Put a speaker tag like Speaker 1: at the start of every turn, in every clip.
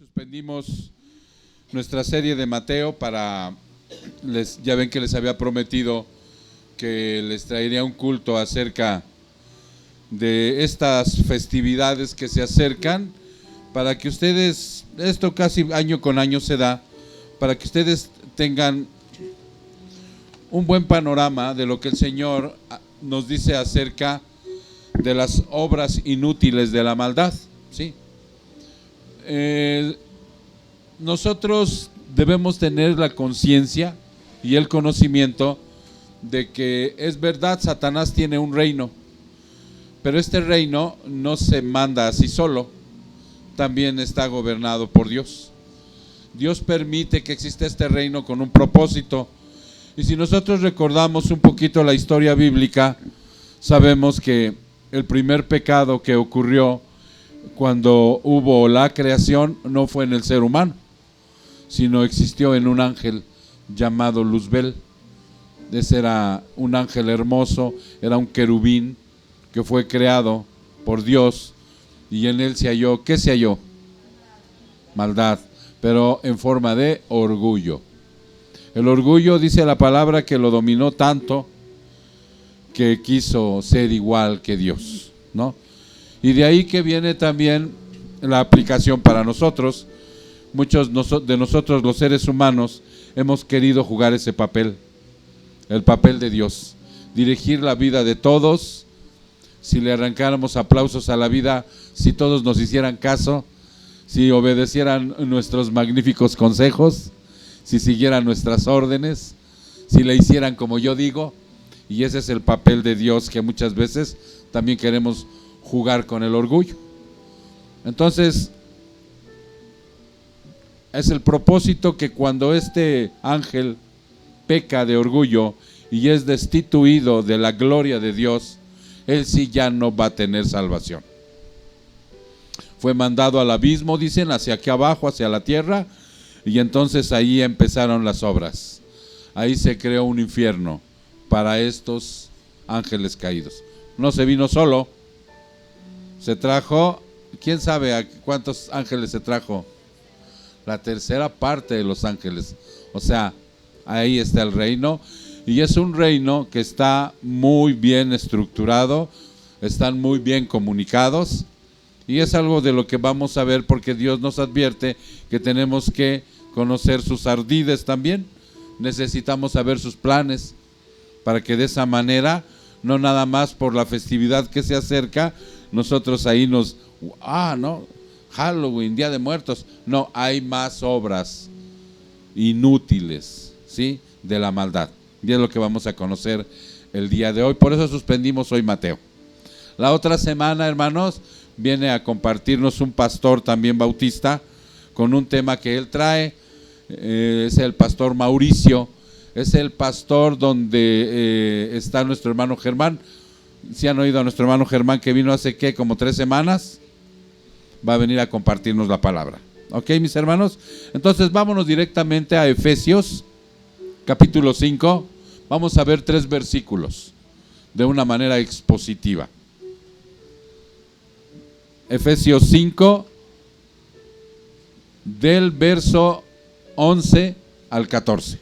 Speaker 1: Suspendimos nuestra serie de Mateo ya ven que les había prometido que les traería un culto acerca de estas festividades que se acercan, para que ustedes, esto casi año con año se da, para que ustedes tengan un buen panorama de lo que el Señor nos dice acerca de las obras inútiles de la maldad, ¿sí? Nosotros debemos tener la conciencia y el conocimiento de que es verdad, Satanás tiene un reino, pero este reino no se manda así solo, también está gobernado por Dios. Dios permite que exista este reino con un propósito, y si nosotros recordamos un poquito la historia bíblica, sabemos que el primer pecado que ocurrió cuando hubo la creación no fue en el ser humano, sino existió en un ángel llamado Luzbel. Ese era un ángel hermoso, era un querubín que fue creado por Dios, y en él se halló, ¿qué se halló? Maldad, pero en forma de orgullo. El orgullo, dice la palabra, que lo dominó tanto que quiso ser igual que Dios, ¿no? Y de ahí que viene también la aplicación para nosotros. Muchos de nosotros, los seres humanos, hemos querido jugar ese papel, el papel de Dios, dirigir la vida de todos. Si le arrancáramos aplausos a la vida, si todos nos hicieran caso, si obedecieran nuestros magníficos consejos, si siguieran nuestras órdenes, si le hicieran como yo digo. Y ese es el papel de Dios, que muchas veces también queremos jugar con el orgullo. Entonces, es el propósito que cuando este ángel peca de orgullo y es destituido de la gloria de Dios, él sí ya no va a tener salvación. Fue mandado al abismo, dicen, hacia aquí abajo, hacia la tierra, y entonces ahí empezaron las obras. Ahí se creó un infierno para estos ángeles caídos. No se vino solo, se trajo, ¿quién sabe a cuántos ángeles se trajo? La tercera parte de los ángeles. O sea, ahí está el reino, y es un reino que está muy bien estructurado, están muy bien comunicados, y es algo de lo que vamos a ver, porque Dios nos advierte que tenemos que conocer sus ardides también. Necesitamos saber sus planes, para que de esa manera, no nada más por la festividad que se acerca, nosotros ahí no, Halloween, Día de Muertos, no, hay más obras inútiles, ¿sí?, de la maldad. Y es lo que vamos a conocer el día de hoy. Por eso suspendimos hoy Mateo. La otra semana, hermanos, viene a compartirnos un pastor también bautista con un tema que él trae. Es el pastor Mauricio. Es el pastor donde está nuestro hermano Germán. ¿Sí han oído a nuestro hermano Germán, que vino hace como 3 semanas? Va a venir a compartirnos la palabra. ¿Ok, mis hermanos? Entonces vámonos directamente a Efesios, capítulo 5. Vamos a ver 3 versículos de una manera expositiva. Efesios 5, del verso 11 al 14.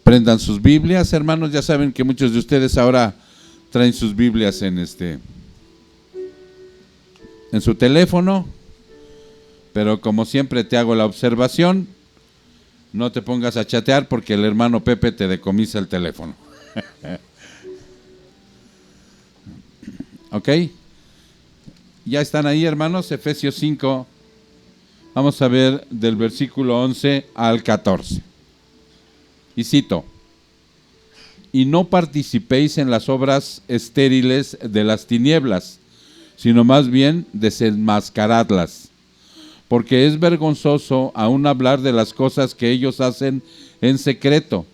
Speaker 1: Prendan sus Biblias, hermanos. Ya saben que muchos de ustedes ahora traen sus Biblias en su teléfono, pero como siempre te hago la observación, no te pongas a chatear, porque el hermano Pepe te decomisa el teléfono. ¿Ok? Ya están ahí, hermanos. Efesios 5, vamos a ver del versículo 11 al 14. Y cito: y no participéis en las obras estériles de las tinieblas, sino más bien desenmascaradlas, porque es vergonzoso aún hablar de las cosas que ellos hacen en secreto,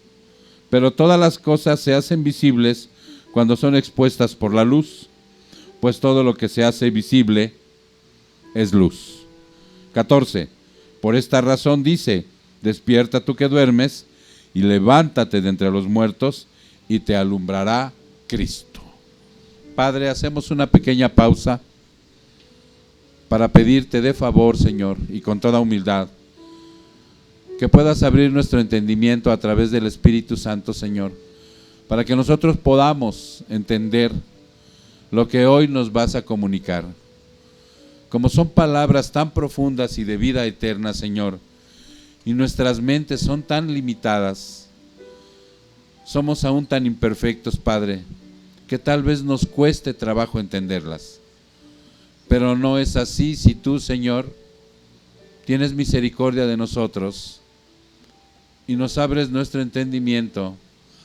Speaker 1: pero todas las cosas se hacen visibles cuando son expuestas por la luz, pues todo lo que se hace visible es luz. 14. Por esta razón dice: despierta tú que duermes, y levántate de entre los muertos, y te alumbrará Cristo. Padre, hacemos una pequeña pausa para pedirte de favor, Señor, y con toda humildad, que puedas abrir nuestro entendimiento a través del Espíritu Santo, Señor, para que nosotros podamos entender lo que hoy nos vas a comunicar. Como son palabras tan profundas y de vida eterna, Señor, y nuestras mentes son tan limitadas, somos aún tan imperfectos, Padre, que tal vez nos cueste trabajo entenderlas. Pero no es así si tú, Señor, tienes misericordia de nosotros y nos abres nuestro entendimiento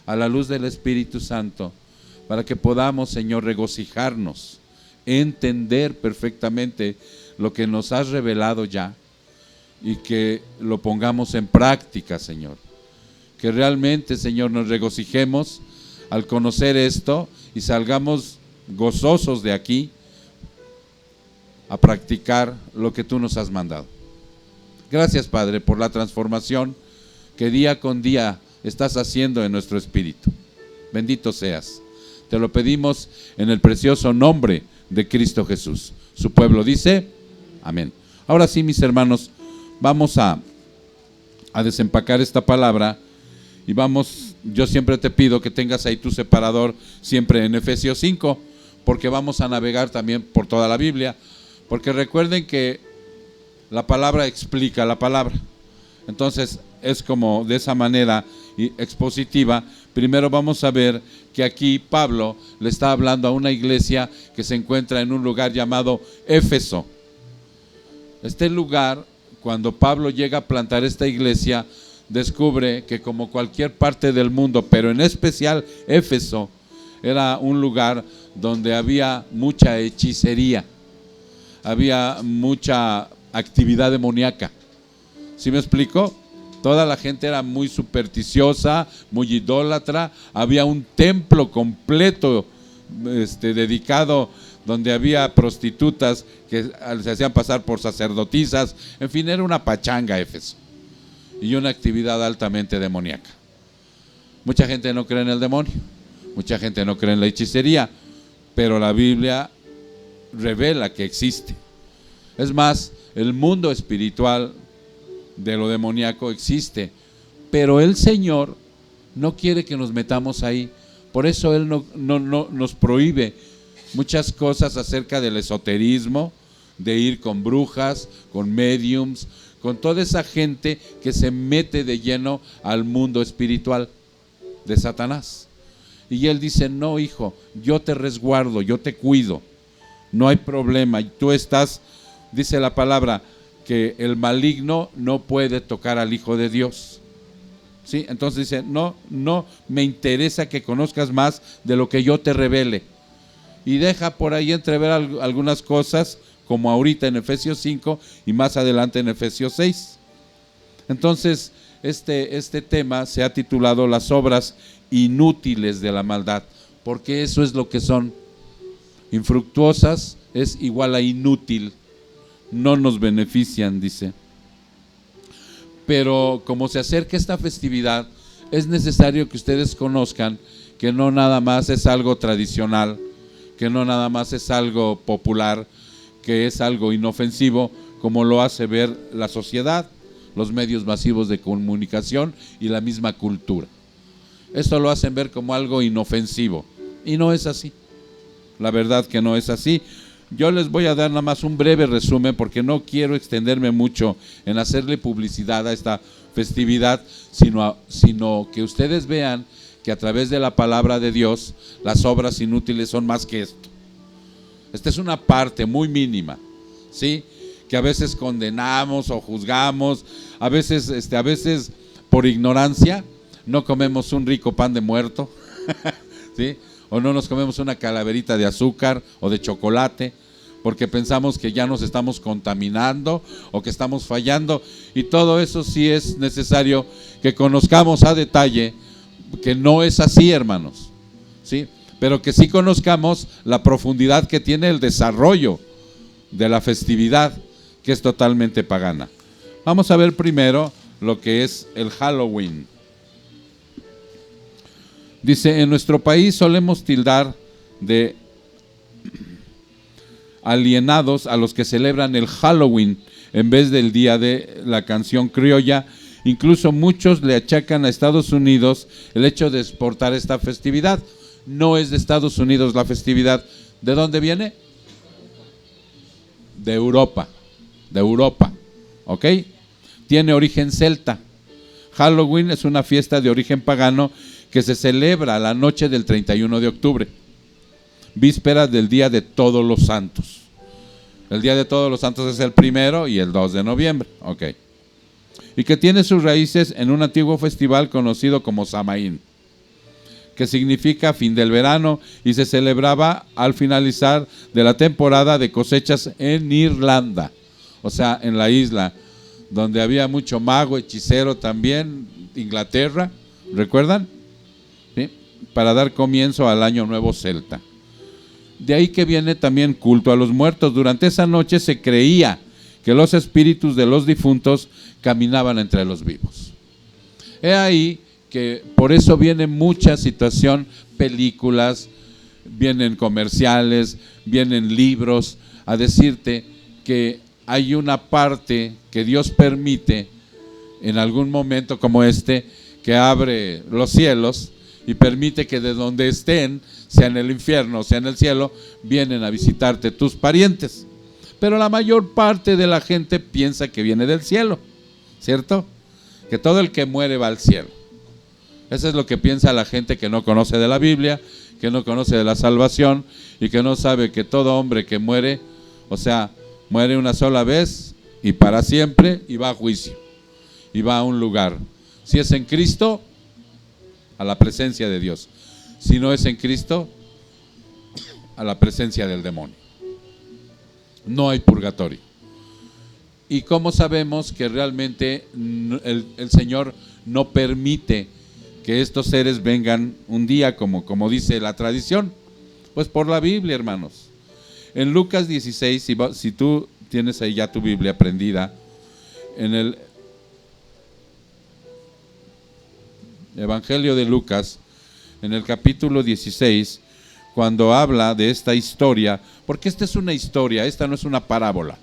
Speaker 1: a la luz del Espíritu Santo, para que podamos, Señor, regocijarnos, entender perfectamente lo que nos has revelado ya y que lo pongamos en práctica, Señor. Que realmente, Señor, nos regocijemos al conocer esto y salgamos gozosos de aquí a practicar lo que tú nos has mandado. Gracias, Padre, por la transformación que día con día estás haciendo en nuestro espíritu. Bendito seas. Te lo pedimos en el precioso nombre de Cristo Jesús. Su pueblo dice, amén. Ahora sí, mis hermanos, vamos a desempacar esta palabra y vamos, yo siempre te pido que tengas ahí tu separador siempre en Efesios 5, porque vamos a navegar también por toda la Biblia, porque recuerden que la palabra explica la palabra. Entonces es como de esa manera expositiva. Primero vamos a ver que aquí Pablo le está hablando a una iglesia que se encuentra en un lugar llamado Éfeso. Este lugar, cuando Pablo llega a plantar esta iglesia, descubre que como cualquier parte del mundo, pero en especial Éfeso, era un lugar donde había mucha hechicería, había mucha actividad demoníaca. ¿Sí me explico? Toda la gente era muy supersticiosa, muy idólatra. Había un templo completo dedicado, donde había prostitutas que se hacían pasar por sacerdotisas. En fin, era una pachanga Éfeso y una actividad altamente demoníaca. Mucha gente no cree en el demonio, mucha gente no cree en la hechicería, pero la Biblia revela que existe. Es más, el mundo espiritual de lo demoníaco existe, pero el Señor no quiere que nos metamos ahí. Por eso Él no nos prohíbe muchas cosas acerca del esoterismo, de ir con brujas, con mediums, con toda esa gente que se mete de lleno al mundo espiritual de Satanás. Y Él dice, no, hijo, yo te resguardo, yo te cuido, no hay problema. Y tú estás, dice la palabra, que el maligno no puede tocar al Hijo de Dios. ¿Sí? Entonces dice, no me interesa que conozcas más de lo que yo te revele. Y deja por ahí entrever algunas cosas, como ahorita en Efesios 5 y más adelante en Efesios 6. Entonces, este tema se ha titulado Las obras inútiles de la maldad, porque eso es lo que son. Infructuosas es igual a inútil. No nos benefician, dice. Pero como se acerca esta festividad, es necesario que ustedes conozcan que no nada más es algo tradicional, que no nada más es algo popular, que es algo inofensivo, como lo hace ver la sociedad, los medios masivos de comunicación y la misma cultura. Esto lo hacen ver como algo inofensivo, y no es así. La verdad que no es así. Yo les voy a dar nada más un breve resumen, porque no quiero extenderme mucho en hacerle publicidad a esta festividad, sino que ustedes vean que a través de la palabra de Dios, las obras inútiles son más que esto. Esta es una parte muy mínima, ¿sí? Que a veces condenamos o juzgamos, a veces por ignorancia no comemos un rico pan de muerto, ¿sí? O no nos comemos una calaverita de azúcar o de chocolate, porque pensamos que ya nos estamos contaminando o que estamos fallando, y todo eso sí es necesario que conozcamos a detalle que no es así, hermanos, ¿sí? Pero que sí conozcamos la profundidad que tiene el desarrollo de la festividad, que es totalmente pagana. Vamos a ver primero lo que es el Halloween. Dice, en nuestro país solemos tildar de alienados a los que celebran el Halloween en vez del día de la canción criolla. Incluso muchos le achacan a Estados Unidos el hecho de exportar esta festividad. No es de Estados Unidos la festividad. ¿De dónde viene? De Europa. De Europa. ¿Ok? Tiene origen celta. Halloween es una fiesta de origen pagano que se celebra la noche del 31 de octubre, víspera del Día de Todos los Santos. El Día de Todos los Santos es el 1 y el 2 de noviembre. Ok. Y que tiene sus raíces en un antiguo festival conocido como Samaín, que significa fin del verano, y se celebraba al finalizar de la temporada de cosechas en Irlanda, o sea, en la isla, donde había mucho mago, hechicero también, Inglaterra, ¿recuerdan? ¿Sí? Para dar comienzo al año nuevo celta. De ahí que viene también culto a los muertos. Durante esa noche se creía que los espíritus de los difuntos caminaban entre los vivos. He ahí que por eso viene mucha situación, películas, vienen comerciales, vienen libros a decirte que hay una parte que Dios permite en algún momento como este, que abre los cielos y permite que de donde estén, sea en el infierno o sea en el cielo, vienen a visitarte tus parientes. Pero la mayor parte de la gente piensa que viene del cielo, ¿cierto? Que todo el que muere va al cielo. Eso es lo que piensa la gente que no conoce de la Biblia, que no conoce de la salvación y que no sabe que todo hombre que muere, o sea, muere una sola vez y para siempre, y va a juicio, y va a un lugar. Si es en Cristo, a la presencia de Dios. Si no es en Cristo, a la presencia del demonio. No hay purgatorio. ¿Y cómo sabemos que realmente el Señor no permite que estos seres vengan un día como dice la tradición? Pues por la Biblia, hermanos. En Lucas 16, si tú tienes ahí ya tu Biblia prendida, en el Evangelio de Lucas, en el capítulo 16, cuando habla de esta historia, porque esta es una historia, esta no es una parábola,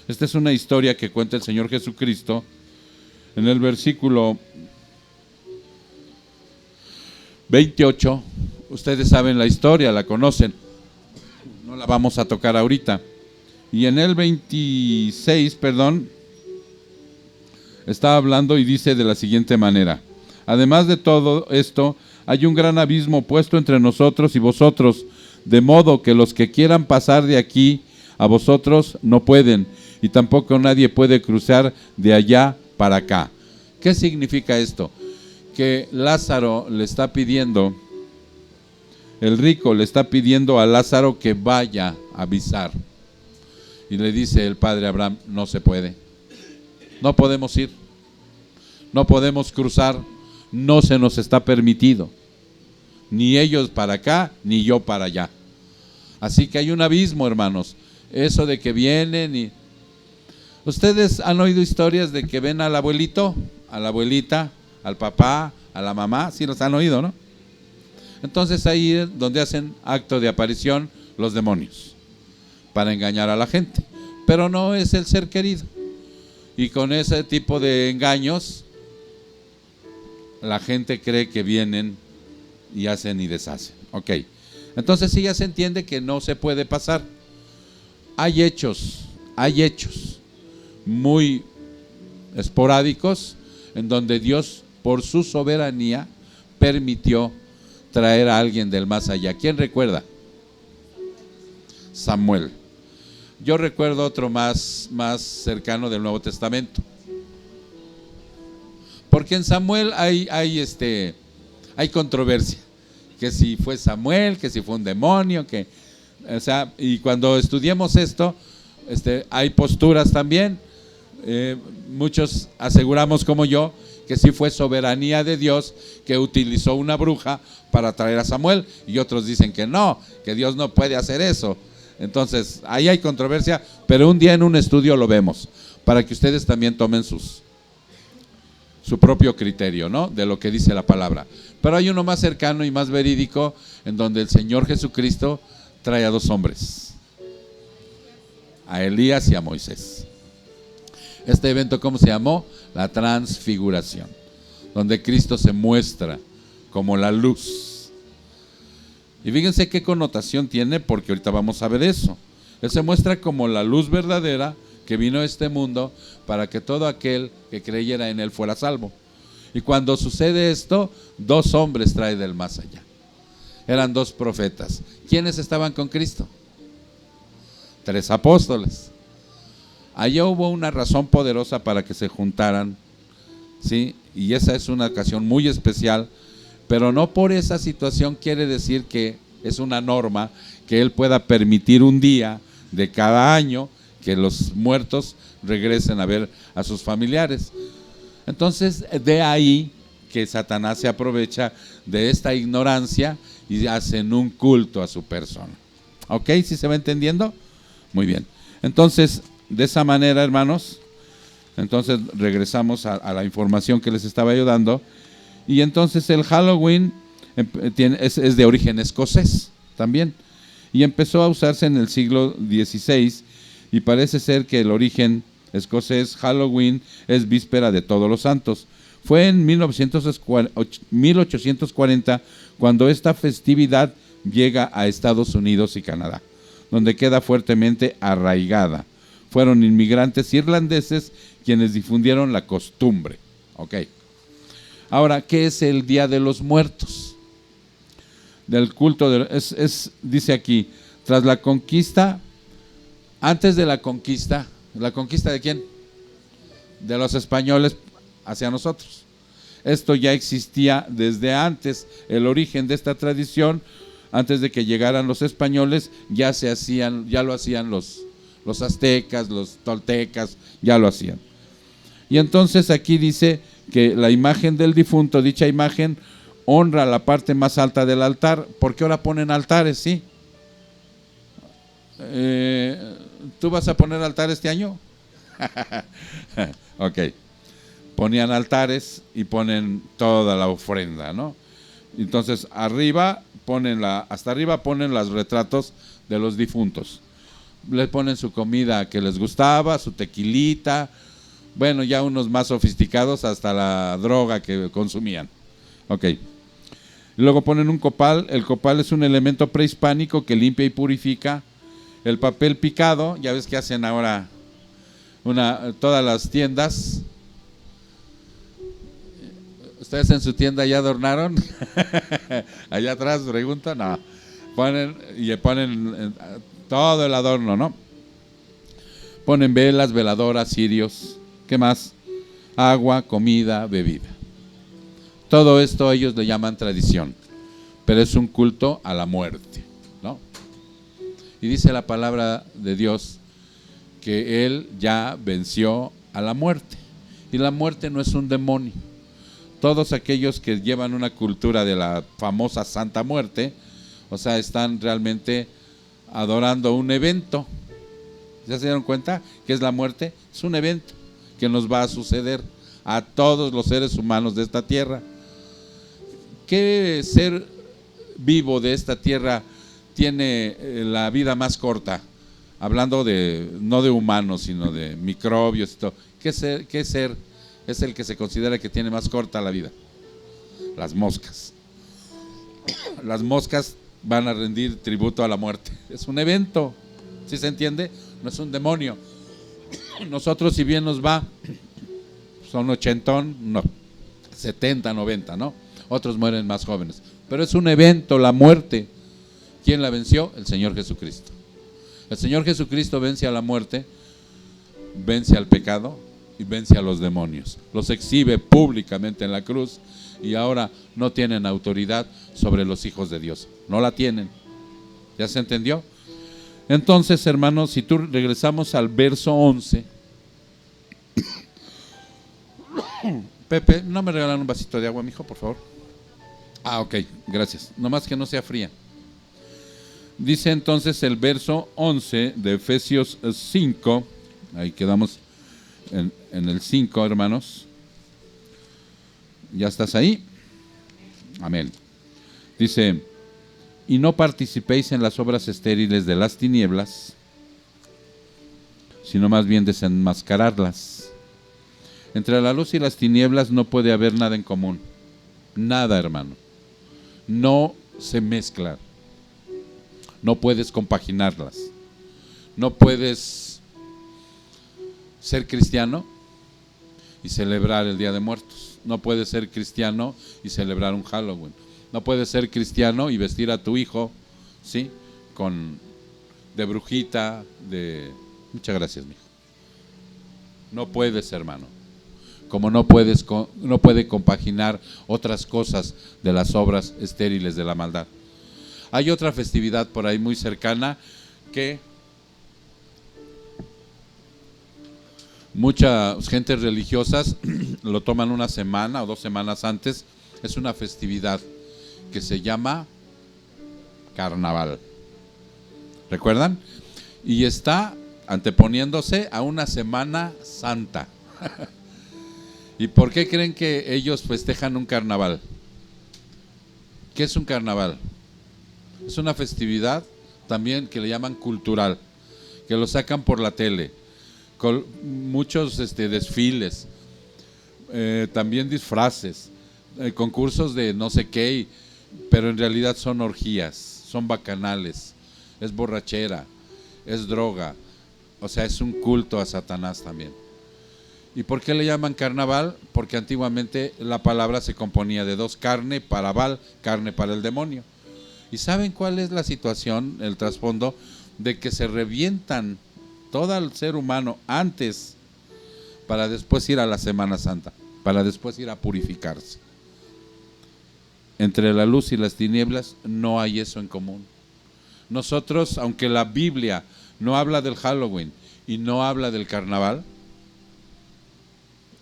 Speaker 1: esta es una historia que cuenta el Señor Jesucristo. En el versículo 28, ustedes saben la historia, la conocen, no la vamos a tocar ahorita. Y en el 26, está hablando y dice de la siguiente manera: además de todo esto, hay un gran abismo puesto entre nosotros y vosotros, de modo que los que quieran pasar de aquí a vosotros no pueden, y tampoco nadie puede cruzar de allá para acá. ¿Qué significa esto? Que Lázaro le está pidiendo, el rico le está pidiendo a Lázaro que vaya a avisar. Y le dice el padre Abraham: no se puede, no podemos ir, no podemos cruzar, no se nos está permitido, ni ellos para acá, ni yo para allá. Así que hay un abismo, hermanos. Eso de que vienen y... ¿Ustedes han oído historias de que ven al abuelito, a la abuelita, al papá, a la mamá? Sí los han oído, ¿no? Entonces ahí es donde hacen acto de aparición los demonios, para engañar a la gente. Pero no es el ser querido. Y con ese tipo de engaños, la gente cree que vienen y hacen y deshacen. Ok. Entonces sí, ya se entiende que no se puede pasar. Hay hechos muy esporádicos en donde Dios, por su soberanía, permitió traer a alguien del más allá. ¿Quién recuerda? Samuel. Yo recuerdo otro más cercano del Nuevo Testamento. Porque en Samuel hay controversia, que si fue Samuel, que si fue un demonio, y cuando estudiemos esto, hay posturas también. Muchos aseguramos como yo que sí fue soberanía de Dios, que utilizó una bruja para traer a Samuel, y otros dicen que no, que Dios no puede hacer eso. Entonces ahí hay controversia, pero un día en un estudio lo vemos, para que ustedes también tomen su propio criterio, ¿no?, de lo que dice la palabra. Pero hay uno más cercano y más verídico, en donde el Señor Jesucristo trae a dos hombres. a Elías y a Moisés. Este evento, ¿cómo se llamó? La transfiguración, donde Cristo se muestra como la luz. Y fíjense qué connotación tiene, porque ahorita vamos a ver eso. Él se muestra como la luz verdadera que vino a este mundo para que todo aquel que creyera en él fuera salvo. Y cuando sucede esto, 2 hombres trae del más allá. Eran 2 profetas. ¿Quiénes estaban con Cristo? 3 apóstoles. Allá hubo una razón poderosa para que se juntaran, ¿sí? Y esa es una ocasión muy especial, pero no por esa situación quiere decir que es una norma que Él pueda permitir un día de cada año que los muertos regresen a ver a sus familiares. Entonces, de ahí que Satanás se aprovecha de esta ignorancia y hacen un culto a su persona. ¿Ok? ¿Sí se va entendiendo? Muy bien. Entonces, de esa manera, hermanos, entonces regresamos a la información que les estaba yo dando. Y entonces el Halloween es de origen escocés también. Y empezó a usarse en el siglo XVI. Y parece ser que el origen escocés, Halloween, es víspera de Todos los Santos. Fue en 1840 cuando esta festividad llega a Estados Unidos y Canadá, donde queda fuertemente arraigada. Fueron inmigrantes irlandeses quienes difundieron la costumbre. Ok. Ahora, ¿qué es el Día de los Muertos? Del culto, dice aquí, tras la conquista, antes de ¿la conquista de quién? De los españoles hacia nosotros. Esto ya existía desde antes, el origen de esta tradición, antes de que llegaran los españoles, ya lo hacían los aztecas, los toltecas, ya lo hacían. Y entonces aquí dice que la imagen del difunto, dicha imagen, honra la parte más alta del altar. ¿Por qué ahora ponen altares? Sí. ¿Tú vas a poner altar este año? Ok. Ponían altares y ponen toda la ofrenda, ¿no? Entonces hasta arriba ponen los retratos de los difuntos. Les ponen su comida que les gustaba, su tequilita, bueno, ya unos más sofisticados, hasta la droga que consumían. Ok. Luego ponen un copal. El copal es un elemento prehispánico que limpia y purifica. El papel picado, ya ves que hacen ahora todas las tiendas. ¿Ustedes en su tienda ya adornaron? Allá atrás, pregunto. No. Ponen todo el adorno, ¿no? Ponen velas, veladoras, cirios. ¿Qué más? Agua, comida, bebida. Todo esto ellos le llaman tradición, pero es un culto a la muerte, ¿no? Y dice la palabra de Dios que Él ya venció a la muerte. Y la muerte no es un demonio. Todos aquellos que llevan una cultura de la famosa Santa Muerte, o sea, están realmente adorando un evento. ¿Ya se dieron cuenta qué es la muerte? Es un evento que nos va a suceder a todos los seres humanos de esta tierra. ¿Qué ser vivo de esta tierra tiene la vida más corta? Hablando no de humanos, sino de microbios y todo. ¿Qué ser es el que se considera que tiene más corta la vida? Las moscas. Las moscas van a rendir tributo a la muerte. Es un evento, ¿sí se entiende? No es un demonio. Nosotros, si bien nos va, son 80, no, 70, 90, ¿no? Otros mueren más jóvenes. Pero es un evento, la muerte. ¿Quién la venció? El Señor Jesucristo. El Señor Jesucristo vence a la muerte, vence al pecado y vence a los demonios. Los exhibe públicamente en la cruz y ahora no tienen autoridad sobre los hijos de Dios. No la tienen. ¿Ya se entendió? Entonces, hermanos, si tú regresamos al verso 11. Pepe, ¿no me regalan un vasito de agua, mijo, por favor? Ah, ok, gracias. Nomás que no sea fría. Dice entonces el verso 11 de Efesios 5. Ahí quedamos en el 5, hermanos. ¿Ya estás ahí? Amén. Dice: y no participéis en las obras estériles de las tinieblas, sino más bien desenmascararlas. Entre la luz y las tinieblas no puede haber nada en común. Nada, hermano. No se mezclan. No puedes compaginarlas. No puedes ser cristiano y celebrar el Día de Muertos. No puedes ser cristiano y celebrar un Halloween. No puedes ser cristiano y vestir a tu hijo, ¿sí?, de brujita, Muchas gracias, mijo. No puedes, hermano. Como no puede compaginar otras cosas de las obras estériles de la maldad. Hay otra festividad por ahí muy cercana que muchas gentes religiosas lo toman una semana o 2 semanas antes. Es una festividad que se llama Carnaval. ¿Recuerdan? Y está anteponiéndose a una Semana Santa. ¿Y por qué creen que ellos festejan un carnaval? ¿Qué es un carnaval? Es una festividad también que le llaman cultural, que lo sacan por la tele, con muchos desfiles, también disfraces, concursos de no sé qué, pero en realidad son orgías, son bacanales, es borrachera, es droga, o sea, es un culto a Satanás también. ¿Y por qué le llaman carnaval? Porque antiguamente la palabra se componía de 2, carne para Baal, carne para el demonio. ¿Y saben cuál es la situación, el trasfondo? De que se revientan todo el ser humano antes para después ir a la Semana Santa, para después ir a purificarse. Entre la luz y las tinieblas no hay eso en común. Nosotros, aunque la Biblia no habla del Halloween y no habla del carnaval,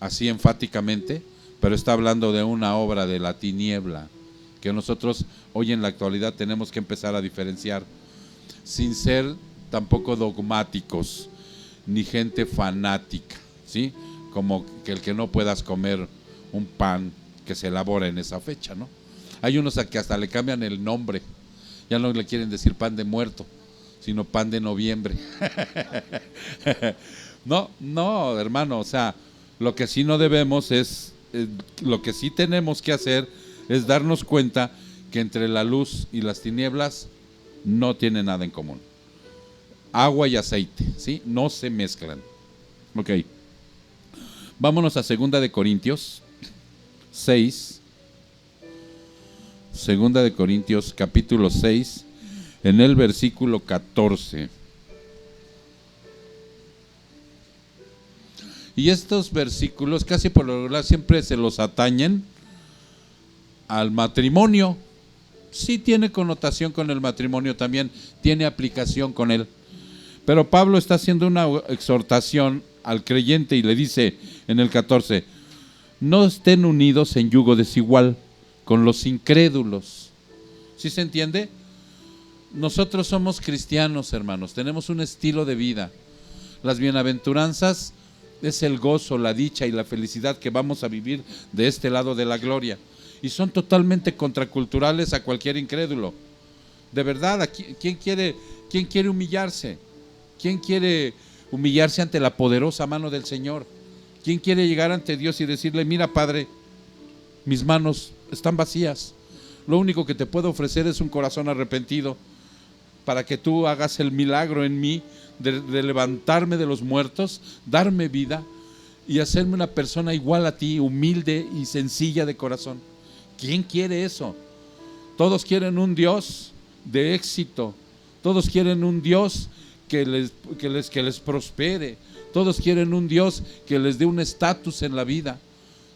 Speaker 1: así enfáticamente, pero está hablando de una obra de la tiniebla, que nosotros hoy en la actualidad tenemos que empezar a diferenciar, sin ser tampoco dogmáticos, ni gente fanática, ¿sí? Como que el que no puedas comer un pan que se elabora en esa fecha, ¿no? Hay unos a que hasta le cambian el nombre, ya no le quieren decir pan de muerto, sino pan de noviembre. No, hermano, o sea, lo que sí no debemos es, lo que sí tenemos que hacer es darnos cuenta que entre la luz y las tinieblas no tienen nada en común. Agua y aceite, ¿sí? No se mezclan. Ok. Vámonos a 2 de Corintios 6. 2 de Corintios capítulo 6, en el versículo 14. Y estos versículos casi por lo regular siempre se los atañen al matrimonio. Sí tiene connotación con el matrimonio también, tiene aplicación con él. Pero Pablo está haciendo una exhortación al creyente y le dice en el 14: no estén unidos en yugo desigual con los incrédulos. ¿Sí se entiende? Nosotros somos cristianos, hermanos, tenemos un estilo de vida. Las bienaventuranzas es el gozo, la dicha y la felicidad que vamos a vivir de este lado de la gloria. Y son totalmente contraculturales a cualquier incrédulo. De verdad, ¿quién quiere humillarse? ¿Quién quiere humillarse ante la poderosa mano del Señor? ¿Quién quiere llegar ante Dios y decirle: mira, Padre, mis manos están vacías, lo único que te puedo ofrecer es un corazón arrepentido, para que tú hagas el milagro en mí de levantarme de los muertos, darme vida y hacerme una persona igual a ti, humilde y sencilla de corazón? ¿Quién quiere eso? Todos quieren un Dios de éxito, todos quieren un Dios que les prospere, todos quieren un Dios que les dé un estatus en la vida,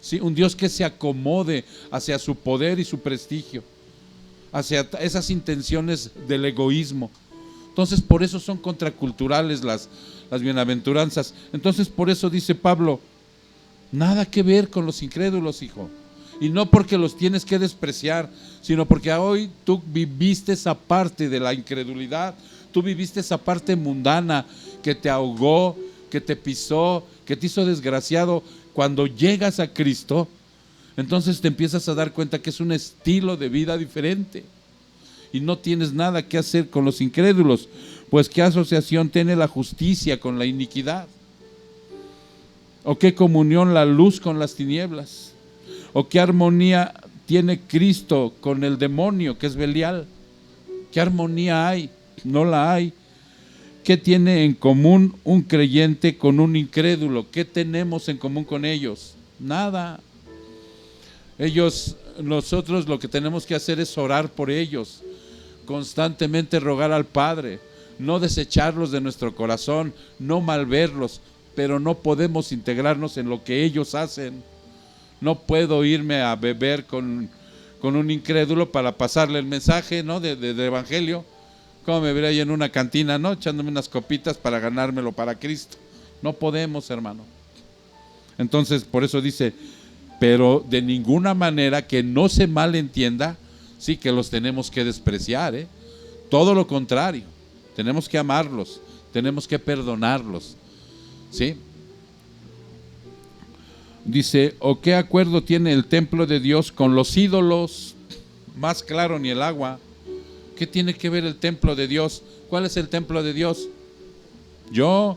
Speaker 1: ¿sí? Un Dios que se acomode hacia su poder y su prestigio, hacia esas intenciones del egoísmo. Entonces por eso son contraculturales las bienaventuranzas. Entonces por eso dice Pablo: nada que ver con los incrédulos, hijo. Y no porque los tienes que despreciar, sino porque hoy tú viviste esa parte de la incredulidad, tú viviste esa parte mundana que te ahogó, que te pisó, que te hizo desgraciado. Cuando llegas a Cristo, entonces te empiezas a dar cuenta que es un estilo de vida diferente. y no tienes nada que hacer con los incrédulos, pues ¿qué asociación tiene la justicia con la iniquidad? ¿O qué comunión la luz con las tinieblas? ¿O qué armonía tiene Cristo con el demonio, que es Belial? ¿Qué armonía hay? No la hay. ¿Qué tiene en común un creyente con un incrédulo? ¿Qué tenemos en común con ellos? Nada. Nosotros lo que tenemos que hacer es orar por ellos, constantemente rogar al Padre, no desecharlos de nuestro corazón, no malverlos, pero no podemos integrarnos en lo que ellos hacen. No puedo irme a beber con un incrédulo para pasarle el mensaje, ¿no? de evangelio. ¿Cómo me vería ahí en una cantina, ¿no? Echándome unas copitas para ganármelo para Cristo? No podemos, hermano. Entonces, por eso dice, pero de ninguna manera, que no se malentienda, sí, que los tenemos que despreciar, ¿eh? Todo lo contrario, tenemos que amarlos, tenemos que perdonarlos, ¿sí? Dice, ¿o qué acuerdo tiene el templo de Dios con los ídolos? Más claro ni el agua. ¿Qué tiene que ver el templo de Dios? ¿Cuál es el templo de Dios? Yo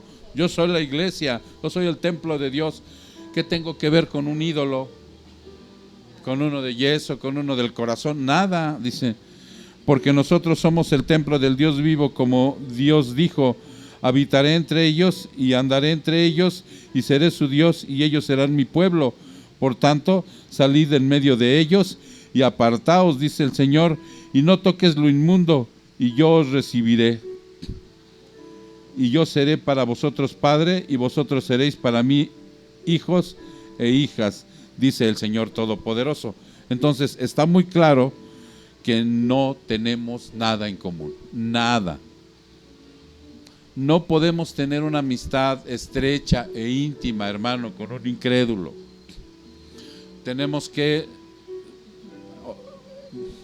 Speaker 1: soy la iglesia, yo soy el templo de Dios. ¿Qué tengo que ver con un ídolo? ¿Con uno de yeso, con uno del corazón? Nada, dice, porque nosotros somos el templo del Dios vivo, como Dios dijo, habitaré entre ellos y andaré entre ellos y seré su Dios y ellos serán mi pueblo. Por tanto, salid en medio de ellos y apartaos, dice el Señor, y no toques lo inmundo, y yo os recibiré. Y yo seré para vosotros padre, y vosotros seréis para mí hijos e hijas, dice el Señor Todopoderoso. Entonces está muy claro que no tenemos nada en común, nada. No podemos tener una amistad estrecha e íntima, hermano, con un incrédulo. Tenemos que,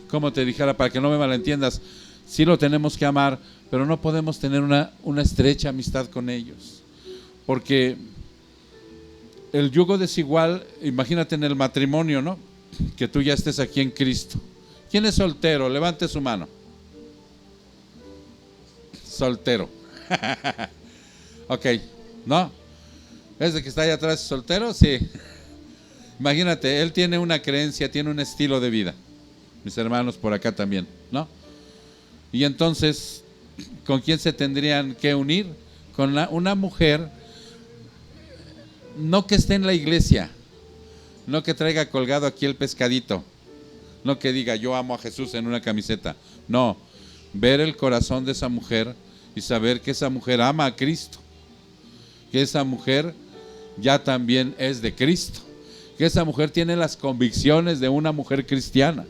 Speaker 1: como te dijera, para que no me malentiendas, sí lo tenemos que amar, pero no podemos tener una estrecha amistad con ellos, porque el yugo desigual, imagínate en el matrimonio, ¿no? Que tú ya estés aquí en Cristo. ¿Quién es soltero? Levante su mano. Soltero. Ok, ¿no? ¿Ese que está allá atrás soltero? Sí. Imagínate, él tiene una creencia, tiene un estilo de vida. Mis hermanos por acá también, ¿no? Y entonces, ¿con quién se tendrían que unir? Con una mujer, no que esté en la iglesia, no que traiga colgado aquí el pescadito, no que diga yo amo a Jesús en una camiseta. No, ver el corazón de esa mujer y saber que esa mujer ama a Cristo, que esa mujer ya también es de Cristo, que esa mujer tiene las convicciones de una mujer cristiana.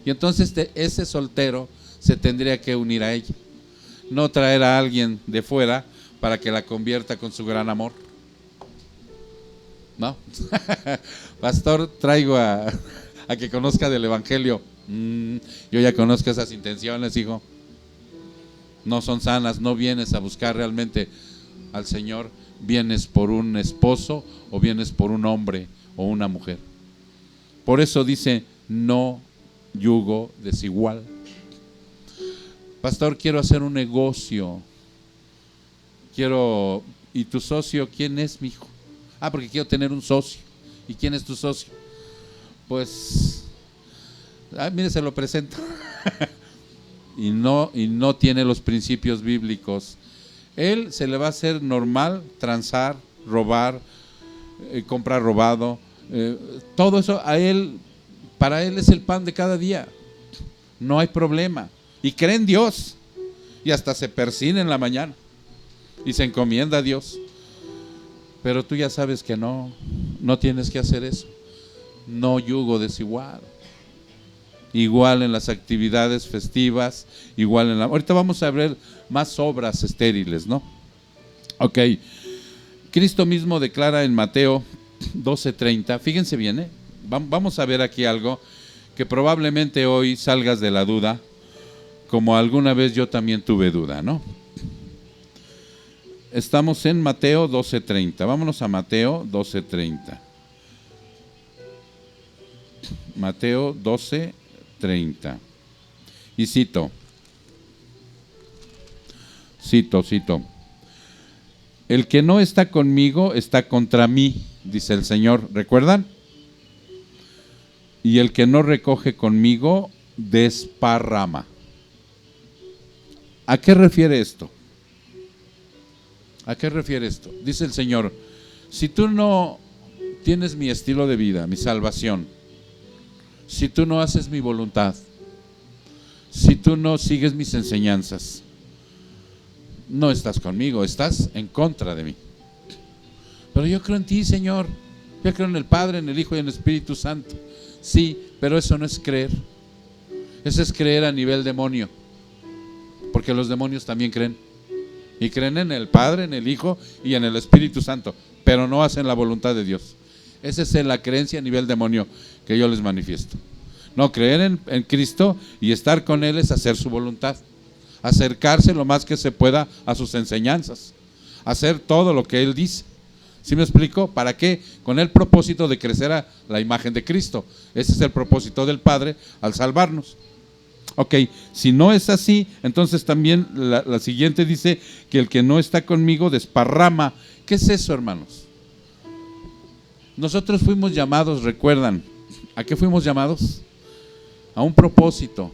Speaker 1: Y entonces ese soltero se tendría que unir a ella, no traer a alguien de fuera para que la convierta con su gran amor. ¿No? Pastor, traigo a que conozca del evangelio. Yo ya conozco esas intenciones, hijo. No son sanas, no vienes a buscar realmente al Señor, vienes por un esposo o vienes por un hombre o una mujer. Por eso dice, no yugo desigual. Pastor, quiero hacer un negocio. ¿Y tu socio quién es, mi hijo? Porque quiero tener un socio. ¿Y quién es tu socio? Pues, mire, se lo presento. y no tiene los principios bíblicos. Él se le va a hacer normal transar, robar, comprar robado, todo eso para él es el pan de cada día. No hay problema. Y cree en Dios. Y hasta se persina en la mañana. Y se encomienda a Dios. Pero tú ya sabes que no tienes que hacer eso. No yugo desigual. Igual en las actividades festivas, igual en ahorita vamos a ver más obras estériles, ¿no? Ok. Cristo mismo declara en Mateo 12:30, fíjense bien, vamos a ver aquí algo que probablemente hoy salgas de la duda, como alguna vez yo también tuve duda, ¿no? Estamos en Mateo 12:30, vámonos a Mateo 12:30. Mateo 12:30. Y cito, cito. El que no está conmigo está contra mí, dice el Señor. ¿Recuerdan? Y el que no recoge conmigo desparrama. ¿A qué refiere esto? ¿A qué refiere esto? Dice el Señor, si tú no tienes mi estilo de vida, mi salvación, si tú no haces mi voluntad, si tú no sigues mis enseñanzas, no estás conmigo, estás en contra de mí. Pero yo creo en ti, Señor. Yo creo en el Padre, en el Hijo y en el Espíritu Santo. Sí, pero eso no es creer. Eso es creer a nivel demonio. Porque los demonios también creen. Y creen en el Padre, en el Hijo y en el Espíritu Santo. Pero no hacen la voluntad de Dios. Esa es la creencia a nivel demonio que yo les manifiesto. No, creer en Cristo y estar con Él es hacer su voluntad. Acercarse lo más que se pueda a sus enseñanzas, hacer todo lo que Él dice. ¿Sí me explico? ¿Para qué? Con el propósito de crecer a la imagen de Cristo. Ese es el propósito del Padre al salvarnos. Ok, si no es así, entonces también la siguiente dice que el que no está conmigo desparrama. ¿Qué es eso, hermanos? Nosotros fuimos llamados, recuerdan, ¿a qué fuimos llamados? A un propósito,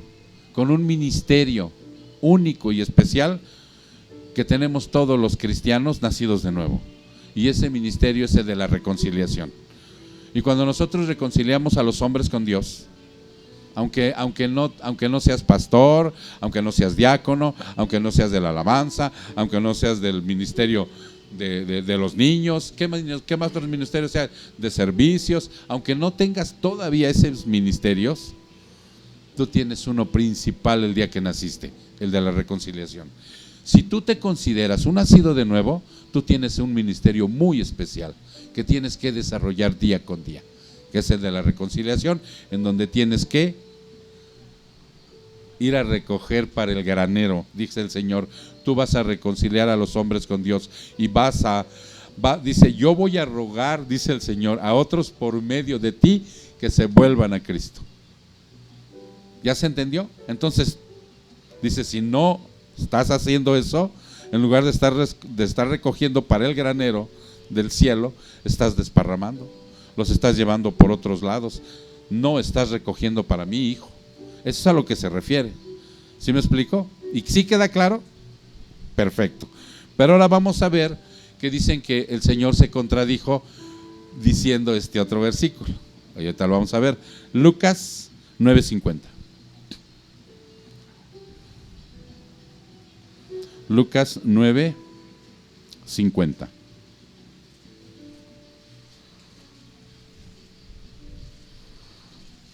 Speaker 1: con un ministerio único y especial que tenemos todos los cristianos nacidos de nuevo, y ese ministerio es el de la reconciliación. Y cuando nosotros reconciliamos a los hombres con Dios, aunque no seas pastor, aunque no seas diácono, aunque no seas de la alabanza, aunque no seas del ministerio de los niños, ¿qué más otros ministerios sean? De servicios, aunque no tengas todavía esos ministerios, tú tienes uno principal el día que naciste, el de la reconciliación. Si tú te consideras un nacido de nuevo, tú tienes un ministerio muy especial que tienes que desarrollar día con día, que es el de la reconciliación, en donde tienes que ir a recoger para el granero, dice el Señor. Tú vas a reconciliar a los hombres con Dios y dice, yo voy a rogar, dice el Señor, a otros por medio de ti que se vuelvan a Cristo. ¿Ya se entendió? Entonces, dice, si no estás haciendo eso, en lugar de estar recogiendo para el granero del cielo, estás desparramando, los estás llevando por otros lados, no estás recogiendo para mi hijo. Eso es a lo que se refiere. ¿Sí me explico? ¿Y sí queda claro? Perfecto. Pero ahora vamos a ver que dicen que el Señor se contradijo diciendo este otro versículo. Ahorita lo vamos a ver. Lucas 9:50. Lucas 9:50.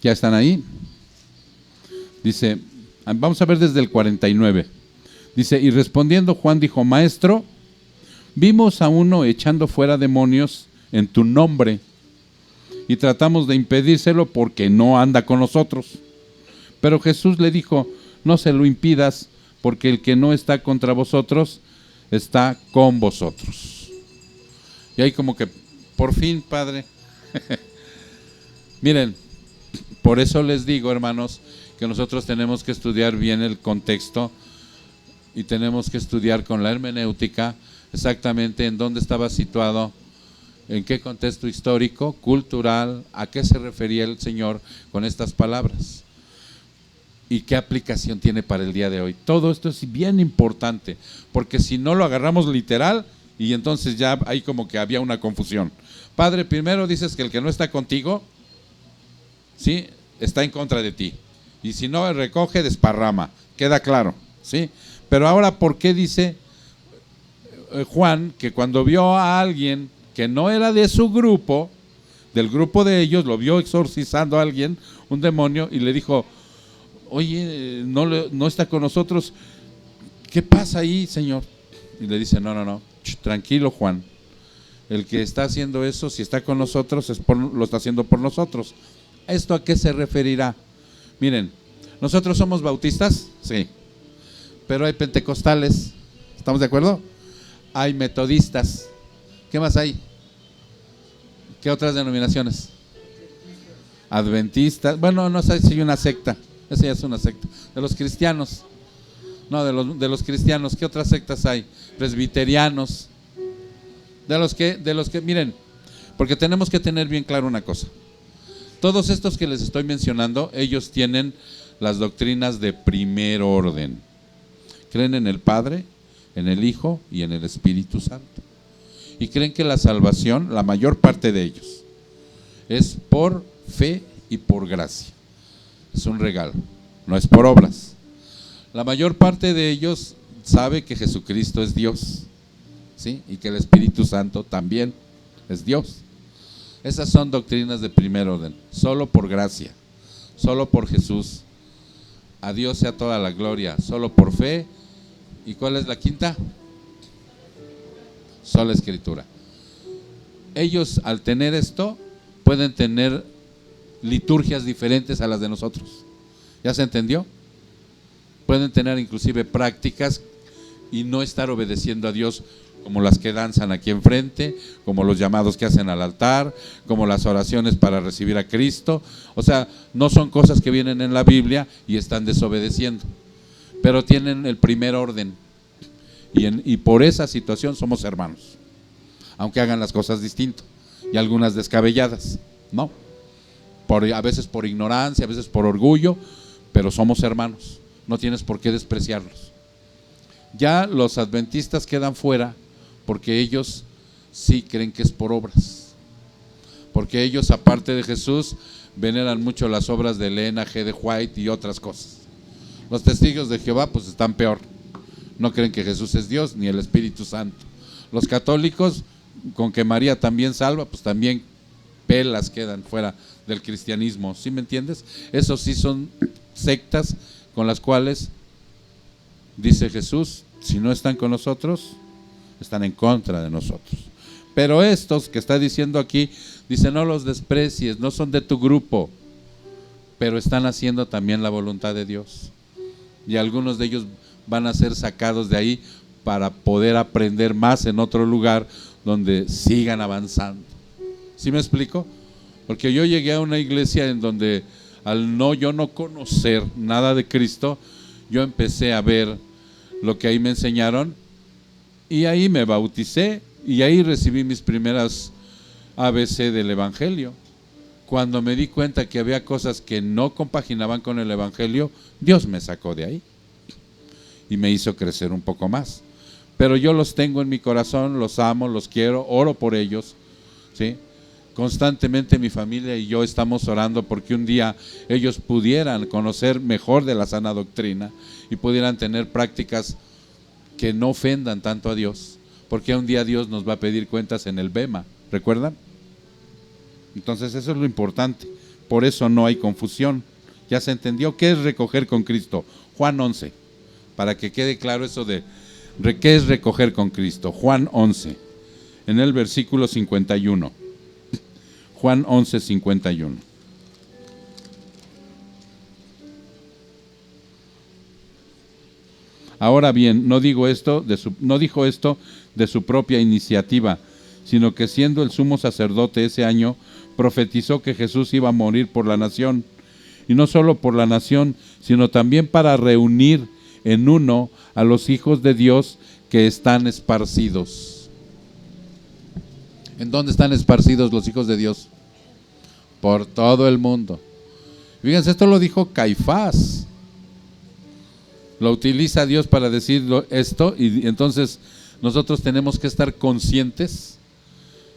Speaker 1: ¿Ya están ahí? Dice, vamos a ver desde el 49. Dice, y respondiendo Juan dijo, Maestro, vimos a uno echando fuera demonios en tu nombre y tratamos de impedírselo porque no anda con nosotros. Pero Jesús le dijo, no se lo impidas, porque el que no está contra vosotros está con vosotros. Y ahí como que, por fin, Padre. Miren, por eso les digo, hermanos, que nosotros tenemos que estudiar bien el contexto y tenemos que estudiar con la hermenéutica exactamente en dónde estaba situado, en qué contexto histórico, cultural, a qué se refería el Señor con estas palabras y qué aplicación tiene para el día de hoy. Todo esto es bien importante, porque si no lo agarramos literal, y entonces ya hay como que había una confusión. Padre, primero dices que el que no está contigo, ¿sí?, está en contra de ti. Y si no recoge, desparrama. Queda claro, ¿sí? Pero ahora, ¿por qué dice Juan que cuando vio a alguien que no era de su grupo, del grupo de ellos, lo vio exorcizando a alguien, un demonio, y le dijo, oye, no está con nosotros, ¿qué pasa ahí, Señor? Y le dice, no, tranquilo, Juan, el que está haciendo eso, si está con nosotros, lo está haciendo por nosotros. ¿Esto a qué se referirá? Miren, ¿nosotros somos bautistas? Sí. Pero hay pentecostales, ¿estamos de acuerdo? Hay metodistas. ¿Qué más hay? ¿Qué otras denominaciones? Adventistas. Bueno, no sé si hay una secta. Esa ya es una secta. De los cristianos. No, de los cristianos. ¿Qué otras sectas hay? Presbiterianos. De los que, miren, porque tenemos que tener bien claro una cosa. Todos estos que les estoy mencionando, ellos tienen las doctrinas de primer orden. Creen en el Padre, en el Hijo y en el Espíritu Santo. Y creen que la salvación, la mayor parte de ellos, es por fe y por gracia. Es un regalo, no es por obras. La mayor parte de ellos sabe que Jesucristo es Dios, ¿sí? Y que el Espíritu Santo también es Dios. Esas son doctrinas de primer orden, solo por gracia, solo por Jesús. A Dios sea toda la gloria, solo por fe. ¿Y cuál es la quinta? Sola Escritura. Ellos, al tener esto, pueden tener liturgias diferentes a las de nosotros. ¿Ya se entendió? Pueden tener inclusive prácticas y no estar obedeciendo a Dios, como las que danzan aquí enfrente, como los llamados que hacen al altar, como las oraciones para recibir a Cristo. O sea, no son cosas que vienen en la Biblia y están desobedeciendo, pero tienen el primer orden. Y por esa situación somos hermanos, aunque hagan las cosas distinto y algunas descabelladas, ¿no? A veces por ignorancia, a veces por orgullo, pero somos hermanos, no tienes por qué despreciarlos. Ya los adventistas quedan fuera porque ellos sí creen que es por obras, porque ellos, aparte de Jesús, veneran mucho las obras de Elena G. de White y otras cosas. Los testigos de Jehová pues están peor, no creen que Jesús es Dios ni el Espíritu Santo. Los católicos, con que María también salva, pues también pelas quedan fuera del cristianismo, ¿sí me entiendes? Esos sí son sectas con las cuales dice Jesús, si no están con nosotros, están en contra de nosotros. Pero estos que está diciendo aquí, dice, no los desprecies, no son de tu grupo, pero están haciendo también la voluntad de Dios. Y algunos de ellos van a ser sacados de ahí para poder aprender más en otro lugar donde sigan avanzando. ¿Sí me explico? Porque yo llegué a una iglesia en donde yo no conocer nada de Cristo, yo empecé a ver lo que ahí me enseñaron y ahí me bauticé y ahí recibí mis primeras ABC del Evangelio. Cuando me di cuenta que había cosas que no compaginaban con el Evangelio, Dios me sacó de ahí y me hizo crecer un poco más. Pero yo los tengo en mi corazón, los amo, los quiero, oro por ellos, ¿sí? Constantemente mi familia y yo estamos orando porque un día ellos pudieran conocer mejor de la sana doctrina y pudieran tener prácticas que no ofendan tanto a Dios, porque un día Dios nos va a pedir cuentas en el bema, ¿recuerdan? Entonces eso es lo importante, por eso no hay confusión. ¿Ya se entendió qué es recoger con Cristo? Juan 11, para que quede claro eso de qué es recoger con Cristo. Juan 11, en el versículo 51. Juan 11, 51. Ahora bien, no dijo esto de su propia iniciativa, sino que siendo el sumo sacerdote ese año, profetizó que Jesús iba a morir por la nación, y no solo por la nación, sino también para reunir en uno a los hijos de Dios que están esparcidos. ¿En dónde están esparcidos los hijos de Dios? Por todo el mundo. Fíjense, esto lo dijo Caifás. Lo utiliza Dios para decir esto, y entonces nosotros tenemos que estar conscientes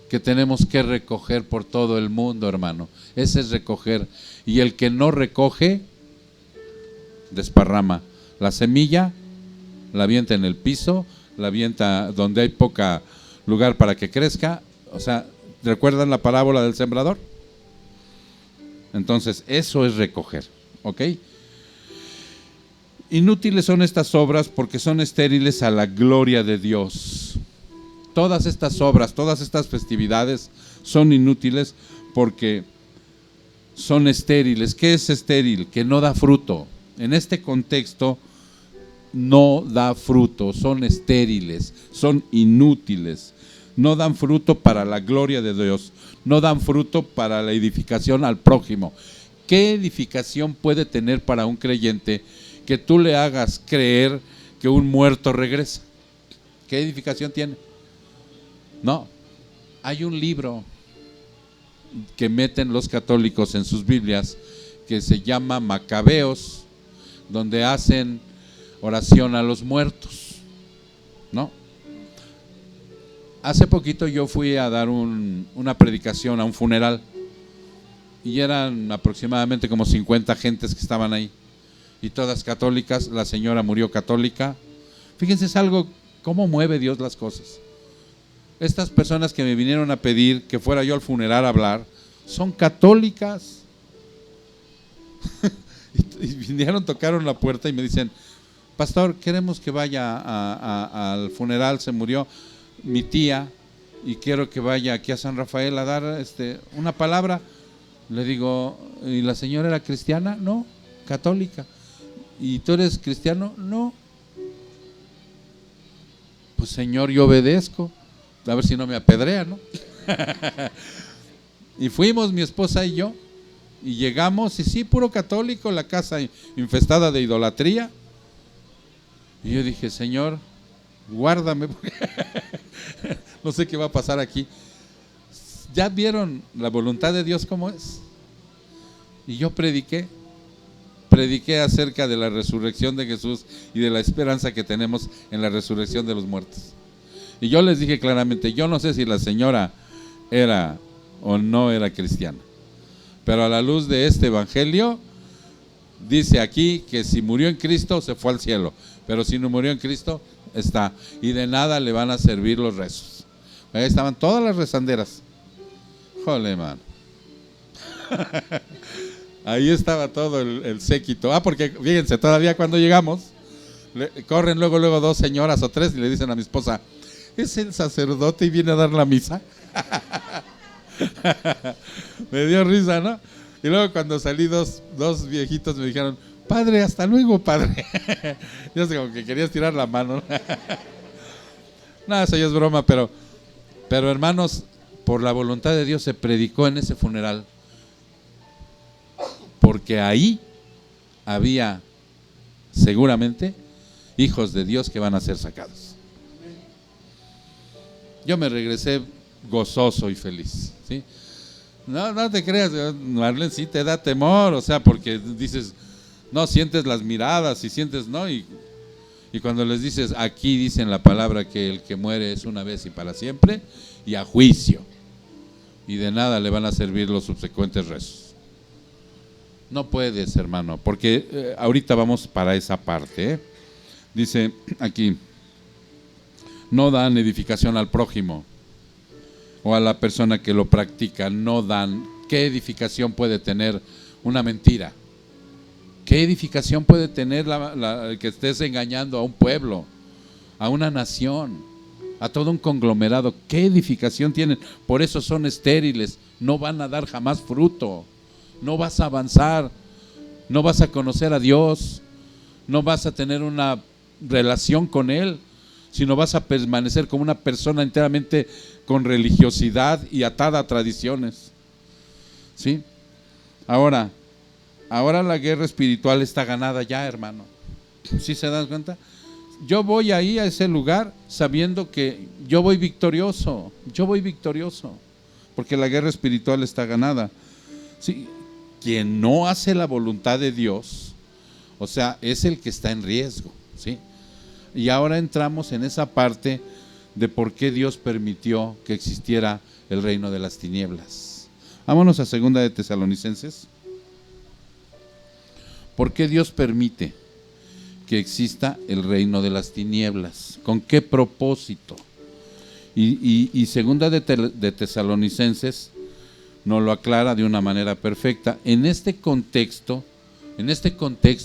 Speaker 1: que tenemos que recoger por todo el mundo, hermano. Ese es recoger. Y el que no recoge, desparrama. La semilla la avienta en el piso, la avienta donde hay poca lugar para que crezca. O sea, ¿recuerdan la parábola del sembrador? Entonces, eso es recoger, ¿ok? Inútiles son estas obras porque son estériles a la gloria de Dios. Todas estas obras, todas estas festividades son inútiles porque son estériles. ¿Qué es estéril? Que no da fruto. En este contexto, no da fruto, son estériles, son inútiles. No dan fruto para la gloria de Dios, no dan fruto para la edificación al prójimo. ¿Qué edificación puede tener para un creyente que tú le hagas creer que un muerto regresa. ¿Qué edificación tiene? No, hay un libro que meten los católicos en sus Biblias que se llama Macabeos, donde hacen oración a los muertos, ¿no? Hace poquito yo fui a dar una predicación a un funeral y eran aproximadamente como 50 gentes que estaban ahí y todas católicas. La señora murió católica. Fíjense, es algo, cómo mueve Dios las cosas. Estas personas que me vinieron a pedir que fuera yo al funeral a hablar son católicas. Y vinieron, tocaron la puerta y me dicen: pastor, queremos que vaya al funeral, se murió mi tía y quiero que vaya aquí a San Rafael a dar una palabra. Le digo: ¿y la señora era cristiana? No, católica. ¿Y tú eres cristiano? No. Pues señor, yo obedezco, a ver si no me apedrea, ¿no? Y fuimos mi esposa y yo, y llegamos, y sí, puro católico, la casa infestada de idolatría. Y yo dije: Señor, guárdame, porque no sé qué va a pasar aquí. ¿Ya vieron la voluntad de Dios cómo es? Y yo prediqué acerca de la resurrección de Jesús y de la esperanza que tenemos en la resurrección de los muertos. Y yo les dije claramente: yo no sé si la señora era o no era cristiana, pero a la luz de este evangelio dice aquí que si murió en Cristo se fue al cielo, pero si no murió en Cristo está, y de nada le van a servir los rezos. Ahí estaban todas las rezanderas. Jole, man. Ahí estaba todo el séquito. Porque fíjense, todavía cuando llegamos corren luego dos señoras o tres y le dicen a mi esposa: ¿es el sacerdote y viene a dar la misa? Me dio risa, ¿no? Y luego cuando salí, dos viejitos me dijeron: padre, hasta luego, padre. Yo sé, como que querías tirar la mano. No, eso ya es broma, pero hermanos, por la voluntad de Dios se predicó en ese funeral, porque ahí había seguramente hijos de Dios que van a ser sacados. Yo me regresé gozoso y feliz, ¿sí? No te creas, Marlene, sí te da temor, o sea, porque dices, no, sientes las miradas y sientes, ¿no? Y cuando les dices: aquí dicen la palabra que el que muere es una vez y para siempre, y a juicio, y de nada le van a servir los subsecuentes rezos. No puedes, hermano, porque ahorita vamos para esa parte, ¿eh? Dice aquí: no dan edificación al prójimo o a la persona que lo practica, no dan. ¿Qué edificación puede tener una mentira? ¿Qué edificación puede tener el que estés engañando a un pueblo, a una nación, a todo un conglomerado? ¿Qué edificación tienen? Por eso son estériles, no van a dar jamás fruto, no vas a avanzar, no vas a conocer a Dios, no vas a tener una relación con Él, sino vas a permanecer como una persona enteramente con religiosidad y atada a tradiciones, ¿sí? Ahora la guerra espiritual está ganada ya, hermano. ¿Sí se dan cuenta? Yo voy ahí a ese lugar sabiendo que yo voy victorioso, porque la guerra espiritual está ganada. ¿Sí? Quien no hace la voluntad de Dios, o sea, es el que está en riesgo, ¿sí? Y ahora entramos en esa parte de por qué Dios permitió que existiera el reino de las tinieblas. Vámonos a 2 de Tesalonicenses. ¿Por qué Dios permite que exista el reino de las tinieblas? ¿Con qué propósito? Y 2 de Tesalonicenses nos lo aclara de una manera perfecta. En este contexto,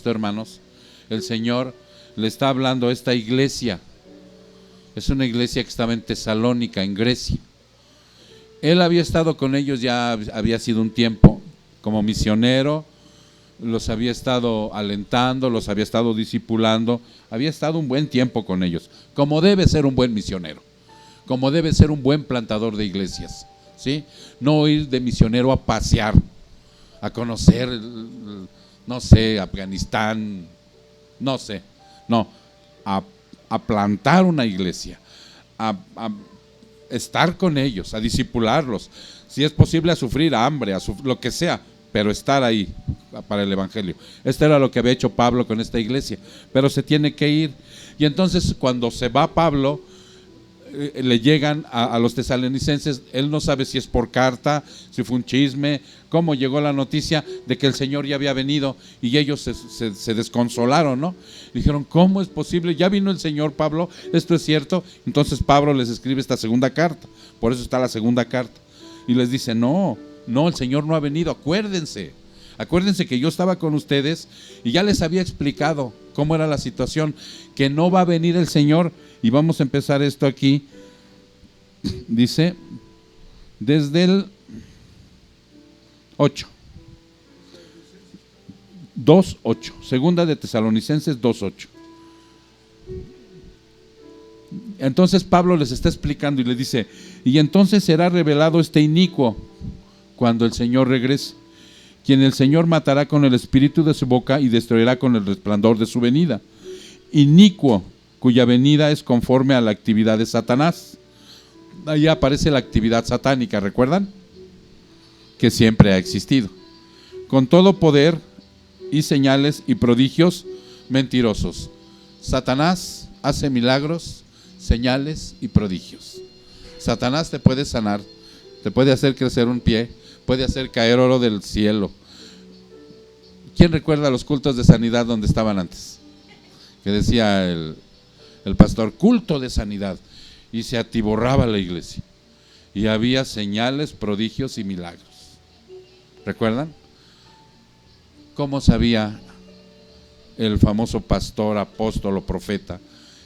Speaker 1: hermanos, el Señor le está hablando a esta iglesia. Es una iglesia que estaba en Tesalónica, en Grecia. Él había estado con ellos, ya había sido un tiempo como misionero, los había estado alentando, los había estado discipulando, había estado un buen tiempo con ellos, como debe ser un buen misionero, como debe ser un buen plantador de iglesias, ¿sí? No ir de misionero a pasear, a conocer, no sé, Afganistán, no sé, no. a, a plantar una iglesia, a estar con ellos, a discipularlos, si es posible a sufrir hambre, lo que sea, pero estar ahí para el evangelio. Esto era lo que había hecho Pablo con esta iglesia, pero se tiene que ir. Y entonces cuando se va Pablo, le llegan a los tesalonicenses, él no sabe si es por carta, si fue un chisme, cómo llegó la noticia de que el Señor ya había venido, y ellos se desconsolaron, ¿no? Dijeron, ¿cómo es posible? Ya vino el Señor, Pablo, esto es cierto. Entonces Pablo les escribe esta segunda carta, por eso está la segunda carta, y les dice, no, el Señor no ha venido, acuérdense que yo estaba con ustedes y ya les había explicado cómo era la situación, que no va a venir el Señor. Y vamos a empezar esto aquí. Dice, desde el 8, 2:8, segunda de Tesalonicenses 2:8. Entonces Pablo les está explicando y les dice, y entonces será revelado este inicuo cuando el Señor regrese, quien el Señor matará con el espíritu de su boca y destruirá con el resplandor de su venida. Inicuo, cuya venida es conforme a la actividad de Satanás. Ahí aparece la actividad satánica, ¿recuerdan? Que siempre ha existido. Con todo poder y señales y prodigios mentirosos. Satanás hace milagros, señales y prodigios. Satanás te puede sanar, te puede hacer crecer un pie, puede hacer caer oro del cielo. ¿Quién recuerda los cultos de sanidad donde estaban antes? Que decía el pastor, culto de sanidad, y se atiborraba la iglesia y había señales, prodigios y milagros. ¿Recuerdan? ¿Cómo sabía el famoso pastor, apóstol o profeta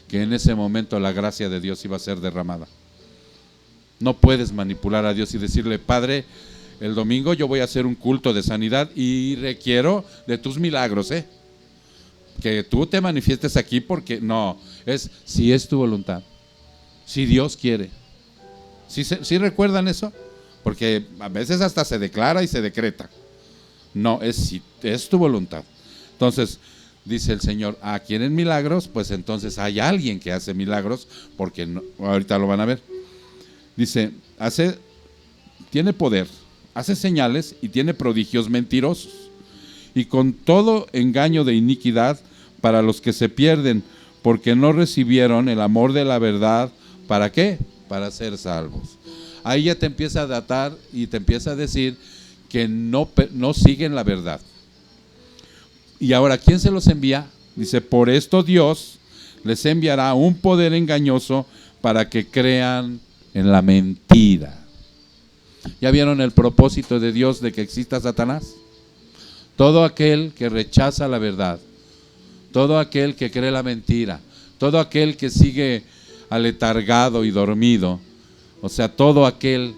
Speaker 1: que en ese momento la gracia de Dios iba a ser derramada? No puedes manipular a Dios y decirle, Padre, el domingo yo voy a hacer un culto de sanidad y requiero de tus milagros, que tú te manifiestes aquí, porque no, es si es tu voluntad, si Dios quiere. ¿Sí recuerdan eso? Porque a veces hasta se declara y se decreta. No, es si es tu voluntad. Entonces dice el Señor, ¿quieren milagros? Pues entonces hay alguien que hace milagros, porque no, ahorita lo van a ver. Dice, tiene poder, hace señales y tiene prodigios mentirosos, y con todo engaño de iniquidad para los que se pierden, porque no recibieron el amor de la verdad. ¿Para qué? Para ser salvos. Ahí ya te empieza a datar y te empieza a decir que no siguen la verdad. Y ahora, ¿quién se los envía? Dice, por esto Dios les enviará un poder engañoso para que crean en la mentira. ¿Ya vieron el propósito de Dios de que exista Satanás? Todo aquel que rechaza la verdad, todo aquel que cree la mentira, todo aquel que sigue aletargado y dormido, o sea, todo aquel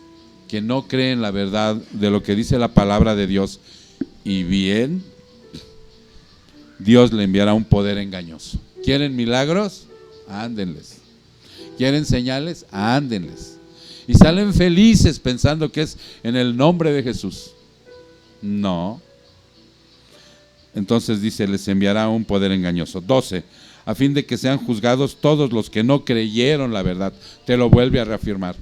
Speaker 1: que no cree en la verdad de lo que dice la palabra de Dios, y bien, Dios le enviará un poder engañoso. ¿Quieren milagros? Ándenles. ¿Quieren señales? Ándenles. Y salen felices pensando que es en el nombre de Jesús. No. Entonces dice, les enviará un poder engañoso. 12, a fin de que sean juzgados todos los que no creyeron la verdad. Te lo vuelve a reafirmar.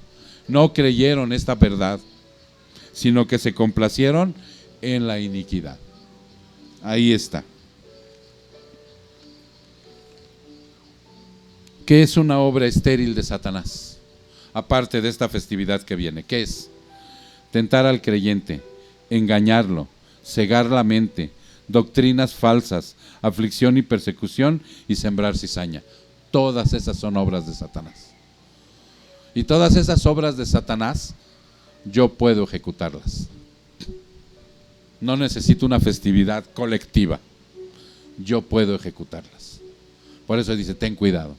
Speaker 1: No creyeron esta verdad, sino que se complacieron en la iniquidad. Ahí está. ¿Qué es una obra estéril de Satanás? Aparte de esta festividad que viene, ¿qué es? Tentar al creyente, engañarlo, cegar la mente, doctrinas falsas, aflicción y persecución, y sembrar cizaña. Todas esas son obras de Satanás. Y todas esas obras de Satanás yo puedo ejecutarlas. No necesito una festividad colectiva. Yo puedo ejecutarlas. Por eso dice, ten cuidado.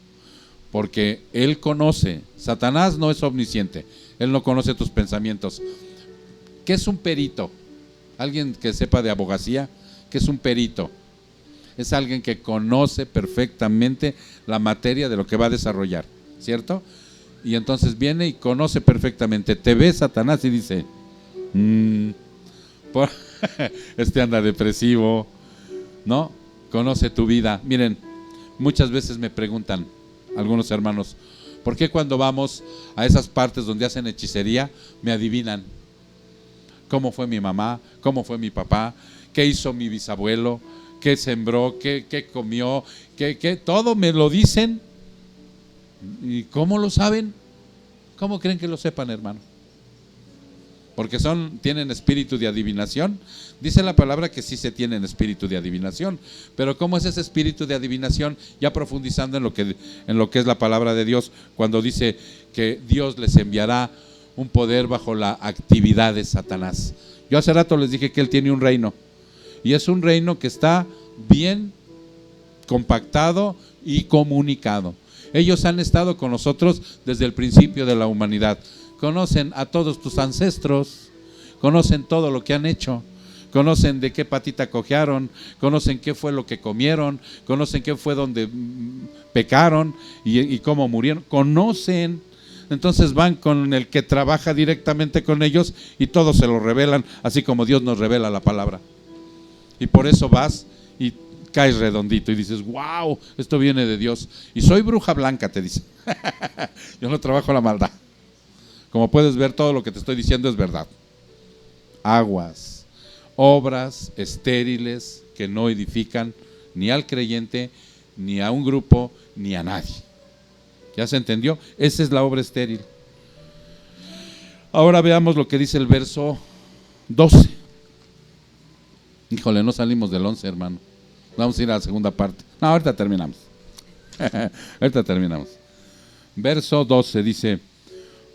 Speaker 1: Porque él conoce, Satanás no es omnisciente, él no conoce tus pensamientos. ¿Qué es un perito? Alguien que sepa de abogacía, ¿qué es un perito? Es alguien que conoce perfectamente la materia de lo que va a desarrollar, ¿cierto? Y entonces viene y conoce perfectamente. Te ve Satanás y dice, este anda depresivo, ¿no? Conoce tu vida. Miren, Muchas veces me preguntan algunos hermanos, ¿por qué cuando vamos a esas partes donde hacen hechicería me adivinan? ¿Cómo fue mi mamá? ¿Cómo fue mi papá? ¿Qué hizo mi bisabuelo? ¿Qué sembró? ¿Qué comió? ¿Qué? Todo me lo dicen. ¿Y cómo lo saben? ¿Cómo creen que lo sepan, hermano? Porque tienen espíritu de adivinación. Dice la palabra que sí se tienen espíritu de adivinación. Pero ¿cómo es ese espíritu de adivinación? Ya profundizando en lo que es la palabra de Dios, cuando dice que Dios les enviará un poder bajo la actividad de Satanás. Yo hace rato les dije que él tiene un reino. Y es un reino que está bien compactado y comunicado. Ellos han estado con nosotros desde el principio de la humanidad. Conocen a todos tus ancestros, conocen todo lo que han hecho, conocen de qué patita cojearon, conocen qué fue lo que comieron, conocen qué fue donde pecaron y cómo murieron, conocen. Entonces van con el que trabaja directamente con ellos y todos se lo revelan, así como Dios nos revela la palabra. Y por eso vas y caes redondito y dices, wow, esto viene de Dios. Y soy bruja blanca, te dice. Yo no trabajo la maldad. Como puedes ver, todo lo que te estoy diciendo es verdad. Aguas, obras estériles que no edifican ni al creyente, ni a un grupo, ni a nadie. ¿Ya se entendió? Esa es la obra estéril. Ahora veamos lo que dice el verso 12. Híjole, no salimos del 11, hermano. Vamos a ir a la segunda parte. No, ahorita terminamos. Ahorita terminamos. Verso 12 dice: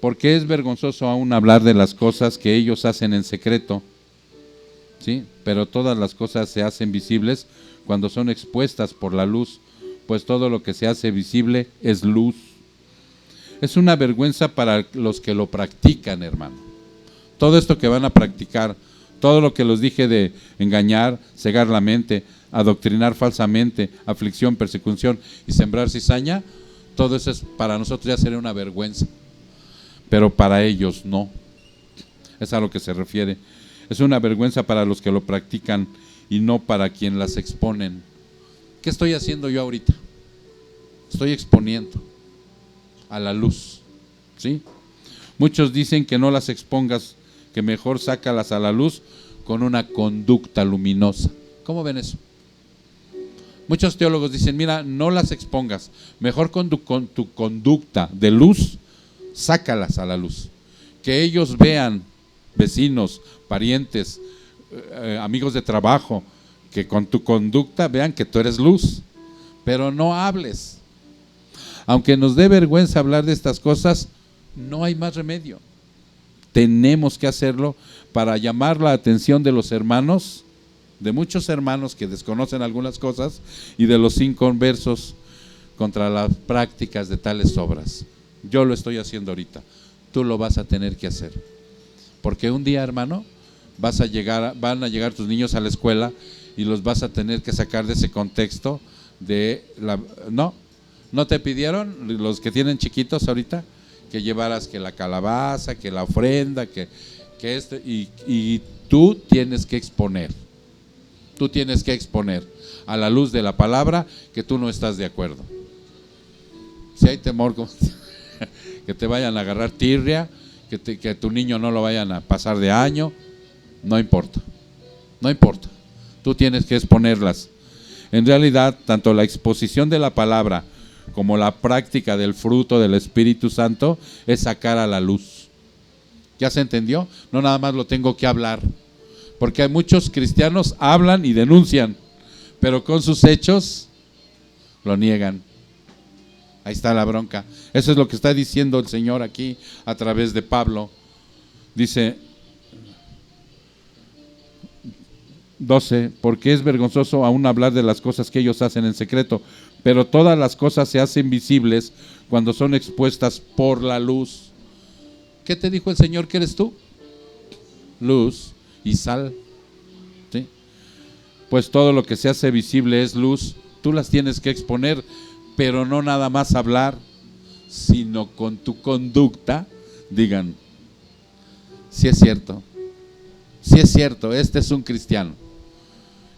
Speaker 1: porque es vergonzoso aún hablar de las cosas que ellos hacen en secreto, ¿sí? Pero todas las cosas se hacen visibles cuando son expuestas por la luz, pues todo lo que se hace visible es luz. Es una vergüenza para los que lo practican, hermano. Todo esto que van a practicar, todo lo que los dije de engañar, cegar la mente, adoctrinar falsamente, aflicción, persecución y sembrar cizaña, todo eso es, para nosotros ya sería una vergüenza. Pero para ellos no. Es a lo que se refiere. Es una vergüenza para los que lo practican y no para quien las exponen. ¿Qué estoy haciendo yo ahorita? Estoy exponiendo a la luz, ¿sí? Muchos dicen que no las expongas, que mejor sácalas a la luz con una conducta luminosa. ¿Cómo ven eso? Muchos teólogos dicen, mira, no las expongas, mejor con tu conducta de luz, sácalas a la luz. Que ellos vean, vecinos, parientes, amigos de trabajo, que con tu conducta vean que tú eres luz, pero no hables. Aunque nos dé vergüenza hablar de estas cosas, no hay más remedio. Tenemos que hacerlo para llamar la atención de los hermanos, de muchos hermanos que desconocen algunas cosas y de los inconversos contra las prácticas de tales obras. Yo lo estoy haciendo ahorita, tú lo vas a tener que hacer. Porque un día, hermano, van a llegar tus niños a la escuela y los vas a tener que sacar de ese contexto de ¿No te pidieron los que tienen chiquitos ahorita que llevaras que la calabaza, que la ofrenda, que esto, y tú tienes que exponer? Tú tienes que exponer a la luz de la palabra que tú no estás de acuerdo. Si hay temor que te vayan a agarrar tirria, que a tu niño no lo vayan a pasar de año, no importa, no importa. Tú tienes que exponerlas. En realidad, tanto la exposición de la palabra como la práctica del fruto del Espíritu Santo es sacar a la luz. ¿Ya se entendió? No nada más lo tengo que hablar, porque hay muchos cristianos hablan y denuncian, pero con sus hechos lo niegan. Ahí está la bronca. Eso es lo que está diciendo el Señor aquí a través de Pablo. Dice 12, porque es vergonzoso aún hablar de las cosas que ellos hacen en secreto, pero todas las cosas se hacen visibles cuando son expuestas por la luz. ¿Qué te dijo el Señor que eres tú? Luz y sal, ¿sí? Pues todo lo que se hace visible es luz. Tú las tienes que exponer, pero no nada más hablar, sino con tu conducta digan, sí es cierto, este es un cristiano.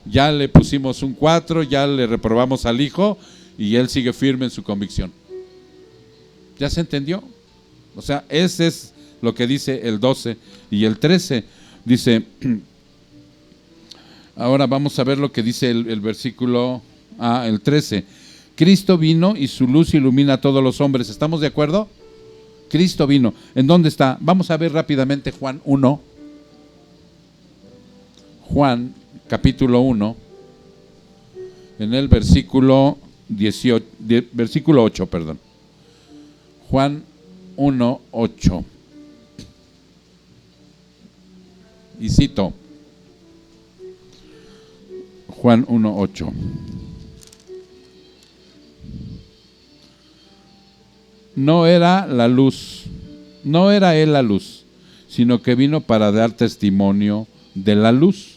Speaker 1: Ya le pusimos un 4, ya le reprobamos al hijo y él sigue firme en su convicción. ¿Ya se entendió? O sea, ese es lo que dice el 12 y el 13. Dice, ahora vamos a ver lo que dice el versículo, el 13. Cristo vino y su luz ilumina a todos los hombres. ¿Estamos de acuerdo? Cristo vino. ¿En dónde está? Vamos a ver rápidamente Juan 1. Juan, capítulo 1, en el versículo 18, versículo 8, perdón. Juan 1, 8. Y cito, Juan 1, 8. No era la luz, no era él la luz, sino que vino para dar testimonio de la luz.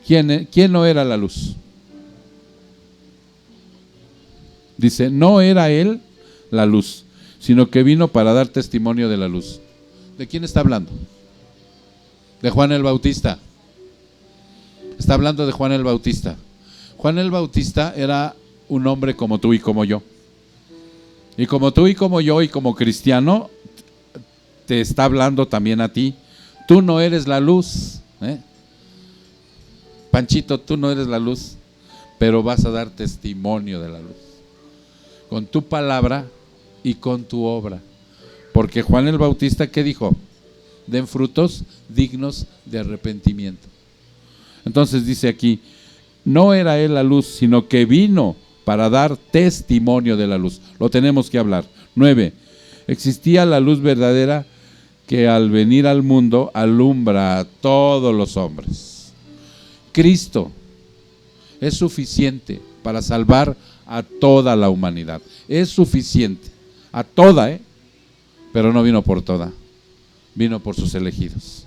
Speaker 1: ¿Quién no era la luz? Dice, no era él la luz, sino que vino para dar testimonio de la luz. ¿De quién está hablando? De Juan el Bautista. Está hablando de Juan el Bautista. Juan el Bautista era un hombre como tú y como yo. Y como tú y como yo y como cristiano, te está hablando también a ti. Tú no eres la luz, Panchito, tú no eres la luz, pero vas a dar testimonio de la luz. Con tu palabra y con tu obra. Porque Juan el Bautista, ¿qué dijo? Den frutos dignos de arrepentimiento. Entonces dice aquí, no era él la luz, sino que vino para dar testimonio de la luz. Lo tenemos que hablar. 9. Existía la luz verdadera que al venir al mundo alumbra a todos los hombres. Cristo es suficiente para salvar a toda la humanidad. Es suficiente. A toda, pero no vino por toda. Vino por sus elegidos.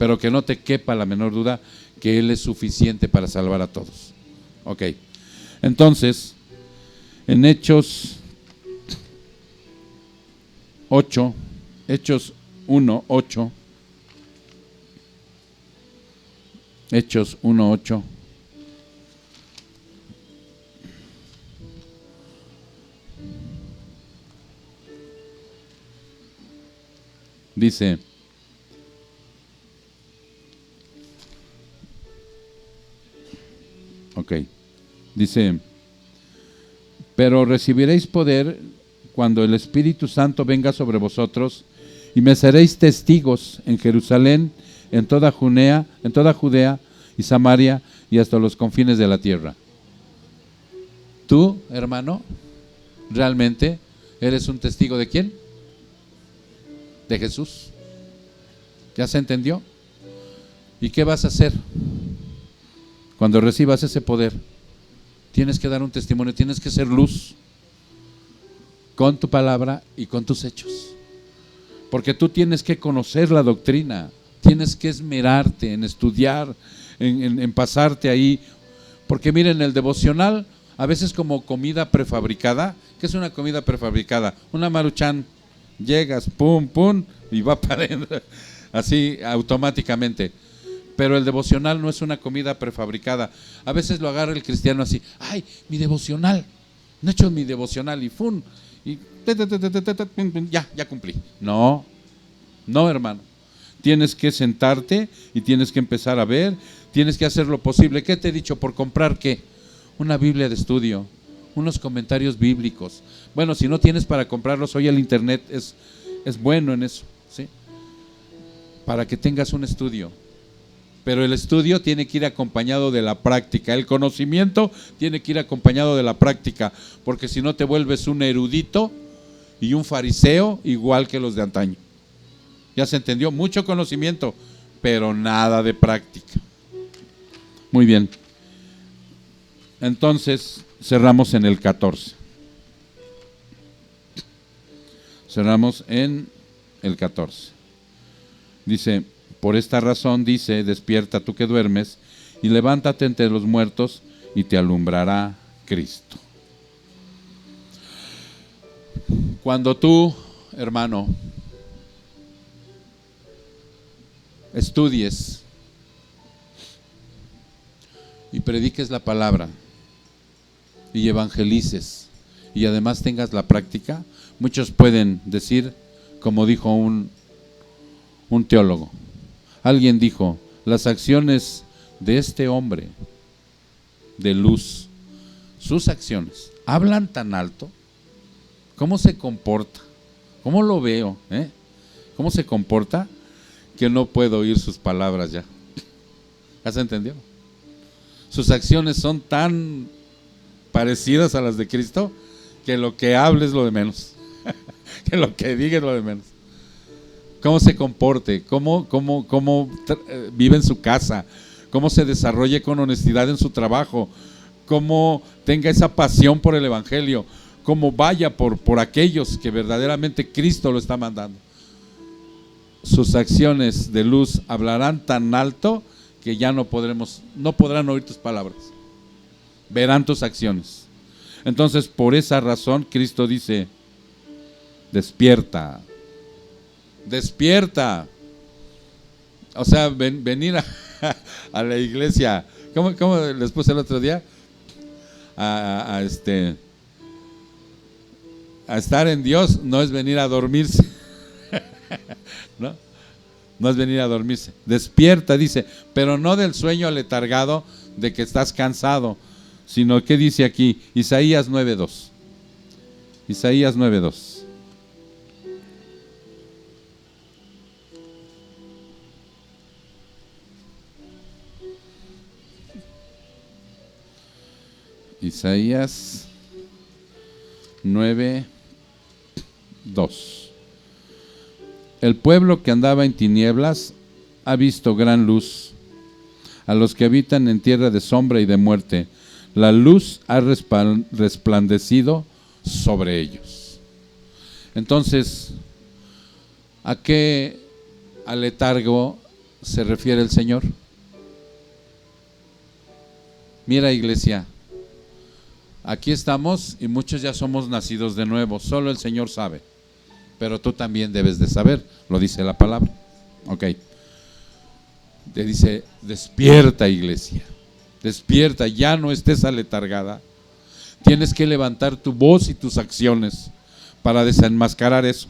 Speaker 1: Pero que no te quepa la menor duda que Él es suficiente para salvar a todos. Ok. Entonces, en Hechos 8, Hechos 1, 8, Hechos 1, 8, dice, dice, pero recibiréis poder cuando el Espíritu Santo venga sobre vosotros y me seréis testigos en Jerusalén, en toda Judea y Samaria y hasta los confines de la tierra. Tú, hermano, realmente eres un testigo ¿de quién? De Jesús. ¿Ya se entendió? ¿Y qué vas a hacer? Cuando recibas ese poder, tienes que dar un testimonio, tienes que ser luz con tu palabra y con tus hechos. Porque tú tienes que conocer la doctrina, tienes que esmerarte en estudiar, en pasarte ahí. Porque miren, el devocional, a veces como comida prefabricada. ¿Qué es una comida prefabricada? Una Maruchan, llegas, pum, pum, y va para adentro, así automáticamente. Pero el devocional no es una comida prefabricada. A veces lo agarra el cristiano así, ay, mi devocional, no he hecho mi devocional y ¡fum! Y ya cumplí. No, hermano. Tienes que sentarte y tienes que empezar a ver, tienes que hacer lo posible. ¿Qué te he dicho? ¿Por comprar qué? Una Biblia de estudio, unos comentarios bíblicos. Bueno, si no tienes para comprarlos, hoy el internet es bueno en eso, ¿sí? Para que tengas un estudio. Pero el estudio tiene que ir acompañado de la práctica. El conocimiento tiene que ir acompañado de la práctica, porque si no te vuelves un erudito y un fariseo igual que los de antaño. ¿Ya se entendió? Mucho conocimiento, pero nada de práctica. Muy bien. Entonces, cerramos en el 14. Cerramos en el 14. Dice, por esta razón, dice, despierta tú que duermes y levántate entre los muertos y te alumbrará Cristo. Cuando tú, hermano, estudies y prediques la palabra y evangelices y además tengas la práctica, muchos pueden decir, como dijo un teólogo, alguien dijo, las acciones de este hombre de luz, sus acciones, hablan tan alto, cómo se comporta, cómo lo veo, cómo se comporta, que no puedo oír sus palabras ya. ¿Ya se entendió? Sus acciones son tan parecidas a las de Cristo que lo que hable es lo de menos. Que lo que diga es lo de menos. Cómo se comporte, cómo vive en su casa, cómo se desarrolle con honestidad en su trabajo, cómo tenga esa pasión por el evangelio, cómo vaya por aquellos que verdaderamente Cristo lo está mandando. Sus acciones de luz hablarán tan alto que ya no podrán oír tus palabras, verán tus acciones. Entonces, por esa razón, Cristo dice, despierta, despierta. O sea, venir a la iglesia, ¿cómo les puse el otro día? A estar en Dios no es venir a dormirse. No es venir a dormirse. Despierta, dice, pero no del sueño aletargado de que estás cansado, sino que dice aquí, Isaías 9:2. Isaías 9:2. Isaías 9:2. El pueblo que andaba en tinieblas ha visto gran luz. A los que habitan en tierra de sombra y de muerte, la luz ha resplandecido sobre ellos. Entonces, ¿a qué aletargo se refiere el Señor? Mira, iglesia, aquí estamos y muchos ya somos nacidos de nuevo, solo el Señor sabe. Pero tú también debes de saber, lo dice la palabra. Ok. Te dice, despierta, iglesia, despierta, ya no estés aletargada. Tienes que levantar tu voz y tus acciones para desenmascarar eso,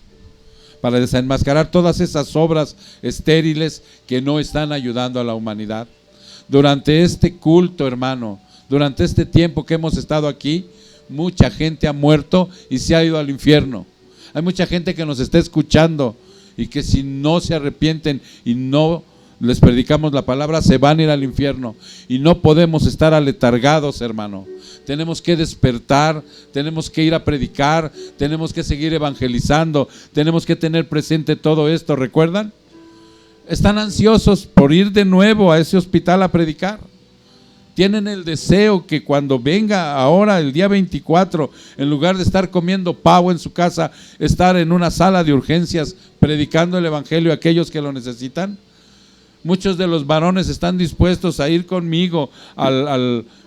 Speaker 1: para desenmascarar todas esas obras estériles que no están ayudando a la humanidad. Durante este culto, hermano, durante este tiempo que hemos estado aquí, mucha gente ha muerto y se ha ido al infierno. Hay mucha gente que nos está escuchando y que si no se arrepienten y no les predicamos la palabra, se van a ir al infierno. Y no podemos estar aletargados, hermano. Tenemos que despertar, tenemos que ir a predicar, tenemos que seguir evangelizando, tenemos que tener presente todo esto. ¿Recuerdan? Están ansiosos por ir de nuevo a ese hospital a predicar. Tienen el deseo que cuando venga ahora el día 24, en lugar de estar comiendo pavo en su casa, estar en una sala de urgencias predicando el evangelio a aquellos que lo necesitan. Muchos de los varones están dispuestos a ir conmigo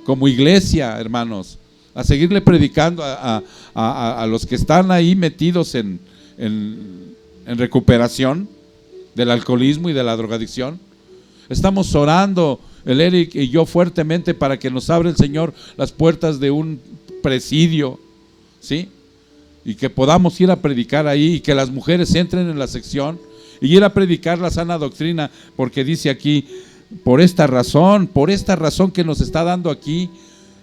Speaker 1: como iglesia, hermanos, a seguirle predicando a los que están ahí metidos en recuperación del alcoholismo y de la drogadicción. Estamos orando, el Eric y yo, fuertemente para que nos abra el Señor las puertas de un presidio, ¿sí? Y que podamos ir a predicar ahí y que las mujeres entren en la sección y ir a predicar la sana doctrina, porque dice aquí, por esta razón que nos está dando aquí,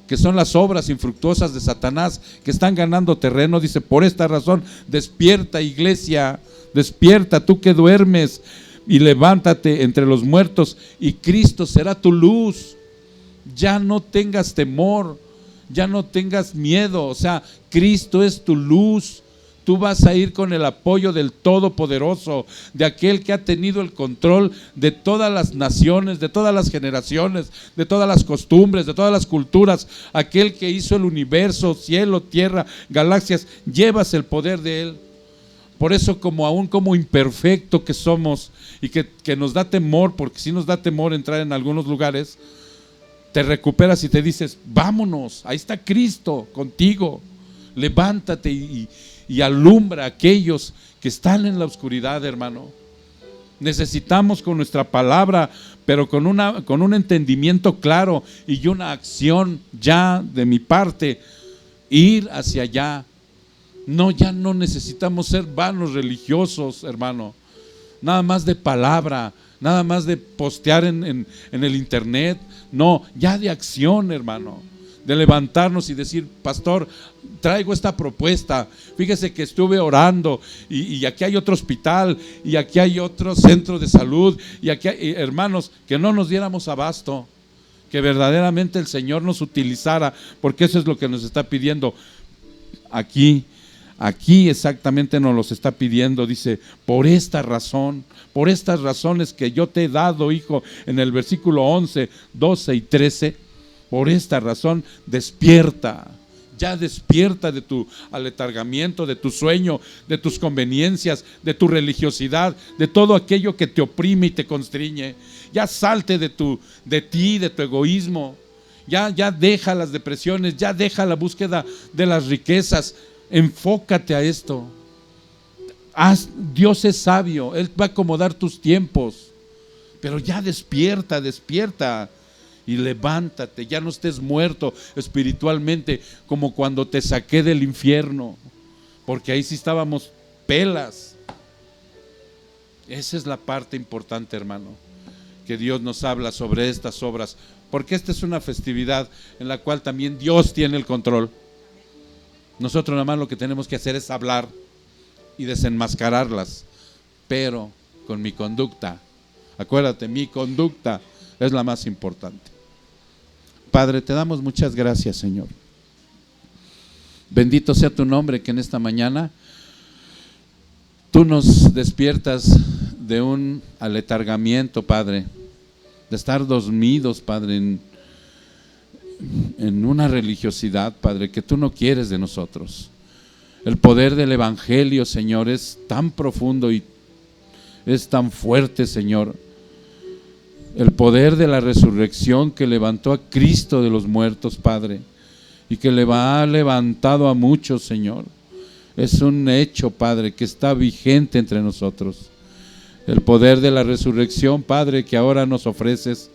Speaker 1: que son las obras infructuosas de Satanás que están ganando terreno, dice, por esta razón, despierta, iglesia, despierta, tú que duermes, y levántate entre los muertos y Cristo será tu luz. Ya no tengas temor, ya no tengas miedo, o sea, Cristo es tu luz. Tú vas a ir con el apoyo del Todopoderoso, de aquel que ha tenido el control de todas las naciones, de todas las generaciones, de todas las costumbres, de todas las culturas, aquel que hizo el universo, cielo, tierra, galaxias. Llevas el poder de Él. Por eso, aún como imperfecto que somos y que nos da temor, porque sí nos da temor entrar en algunos lugares, te recuperas y te dices, vámonos, ahí está Cristo contigo, levántate y alumbra a aquellos que están en la oscuridad, hermano. Necesitamos con nuestra palabra, pero con un entendimiento claro y una acción ya de mi parte, ir hacia allá. No, ya no necesitamos ser vanos religiosos, hermano. Nada más de palabra, nada más de postear en el internet. No, ya de acción, hermano. De levantarnos y decir: pastor, traigo esta propuesta. Fíjese que estuve orando y aquí hay otro hospital y aquí hay otro centro de salud y aquí hay, hermanos, que no nos diéramos abasto, que verdaderamente el Señor nos utilizara, porque eso es lo que nos está pidiendo. Aquí exactamente nos los está pidiendo. Dice: por esta razón, por estas razones que yo te he dado, hijo, en el versículo 11, 12 y 13, por esta razón despierta. Ya despierta de tu aletargamiento, de tu sueño, de tus conveniencias, de tu religiosidad, de todo aquello que te oprime y te constriñe. Ya salte de ti, de tu egoísmo. Ya deja las depresiones, ya deja la búsqueda de las riquezas. Enfócate a esto. Dios es sabio, Él va a acomodar tus tiempos. Pero ya despierta y levántate. Ya no estés muerto espiritualmente como cuando te saqué del infierno, porque ahí sí estábamos pelas. Esa es la parte importante, hermano, que Dios nos habla sobre estas obras, porque esta es una festividad en la cual también Dios tiene el control. Nosotros nada más lo que tenemos que hacer es hablar y desenmascararlas, pero con mi conducta. Acuérdate, mi conducta es la más importante. Padre, te damos muchas gracias, Señor. Bendito sea tu nombre, que en esta mañana tú nos despiertas de un aletargamiento, Padre, de estar dormidos, Padre, en una religiosidad, Padre, que tú no quieres de nosotros. El poder del Evangelio, Señor, es tan profundo y es tan fuerte, Señor. El poder de la resurrección que levantó a Cristo de los muertos, Padre, y que le ha levantado a muchos, Señor. Es un hecho, Padre, que está vigente entre nosotros. El poder de la resurrección, Padre, que ahora nos ofreces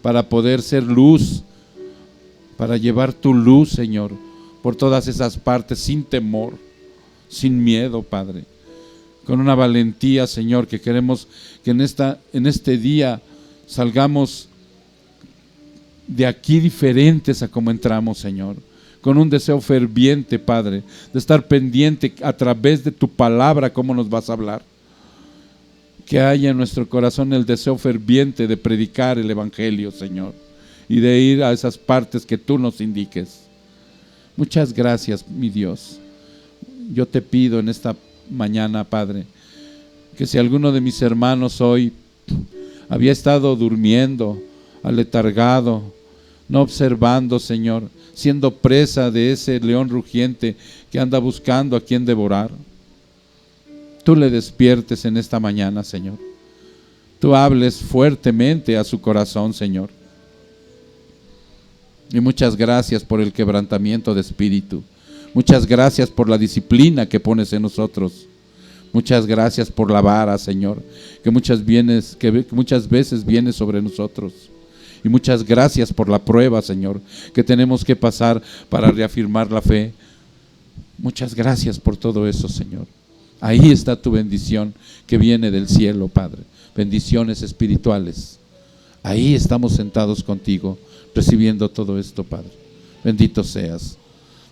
Speaker 1: para poder ser luz, para llevar tu luz, Señor, por todas esas partes, sin temor, sin miedo, Padre, con una valentía, Señor, que queremos que en este día salgamos de aquí diferentes a como entramos, Señor, con un deseo ferviente, Padre, de estar pendiente a través de tu palabra, cómo nos vas a hablar. Que haya en nuestro corazón el deseo ferviente de predicar el Evangelio, Señor, y de ir a esas partes que tú nos indiques. Muchas gracias, mi Dios. Yo te pido en esta mañana, Padre, que si alguno de mis hermanos hoy había estado durmiendo, aletargado, no observando, Señor, siendo presa de ese león rugiente que anda buscando a quien devorar, tú le despiertes en esta mañana, Señor. Tú hables fuertemente a su corazón, Señor. Y muchas gracias por el quebrantamiento de espíritu. Muchas gracias por la disciplina que pones en nosotros. Muchas gracias por la vara, Señor, que muchas veces viene sobre nosotros. Y muchas gracias por la prueba, Señor, que tenemos que pasar para reafirmar la fe. Muchas gracias por todo eso, Señor. Ahí está tu bendición que viene del cielo, Padre. Bendiciones espirituales. Ahí estamos sentados contigo, recibiendo todo esto, Padre. Bendito seas.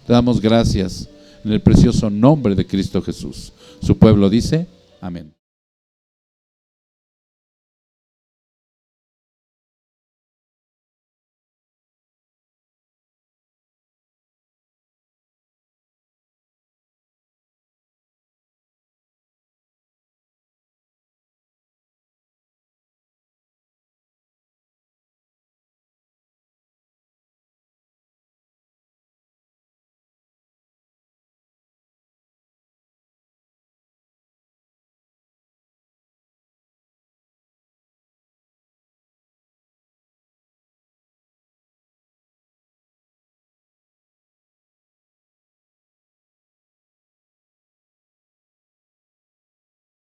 Speaker 1: Te damos gracias en el precioso nombre de Cristo Jesús. Su pueblo dice: amén.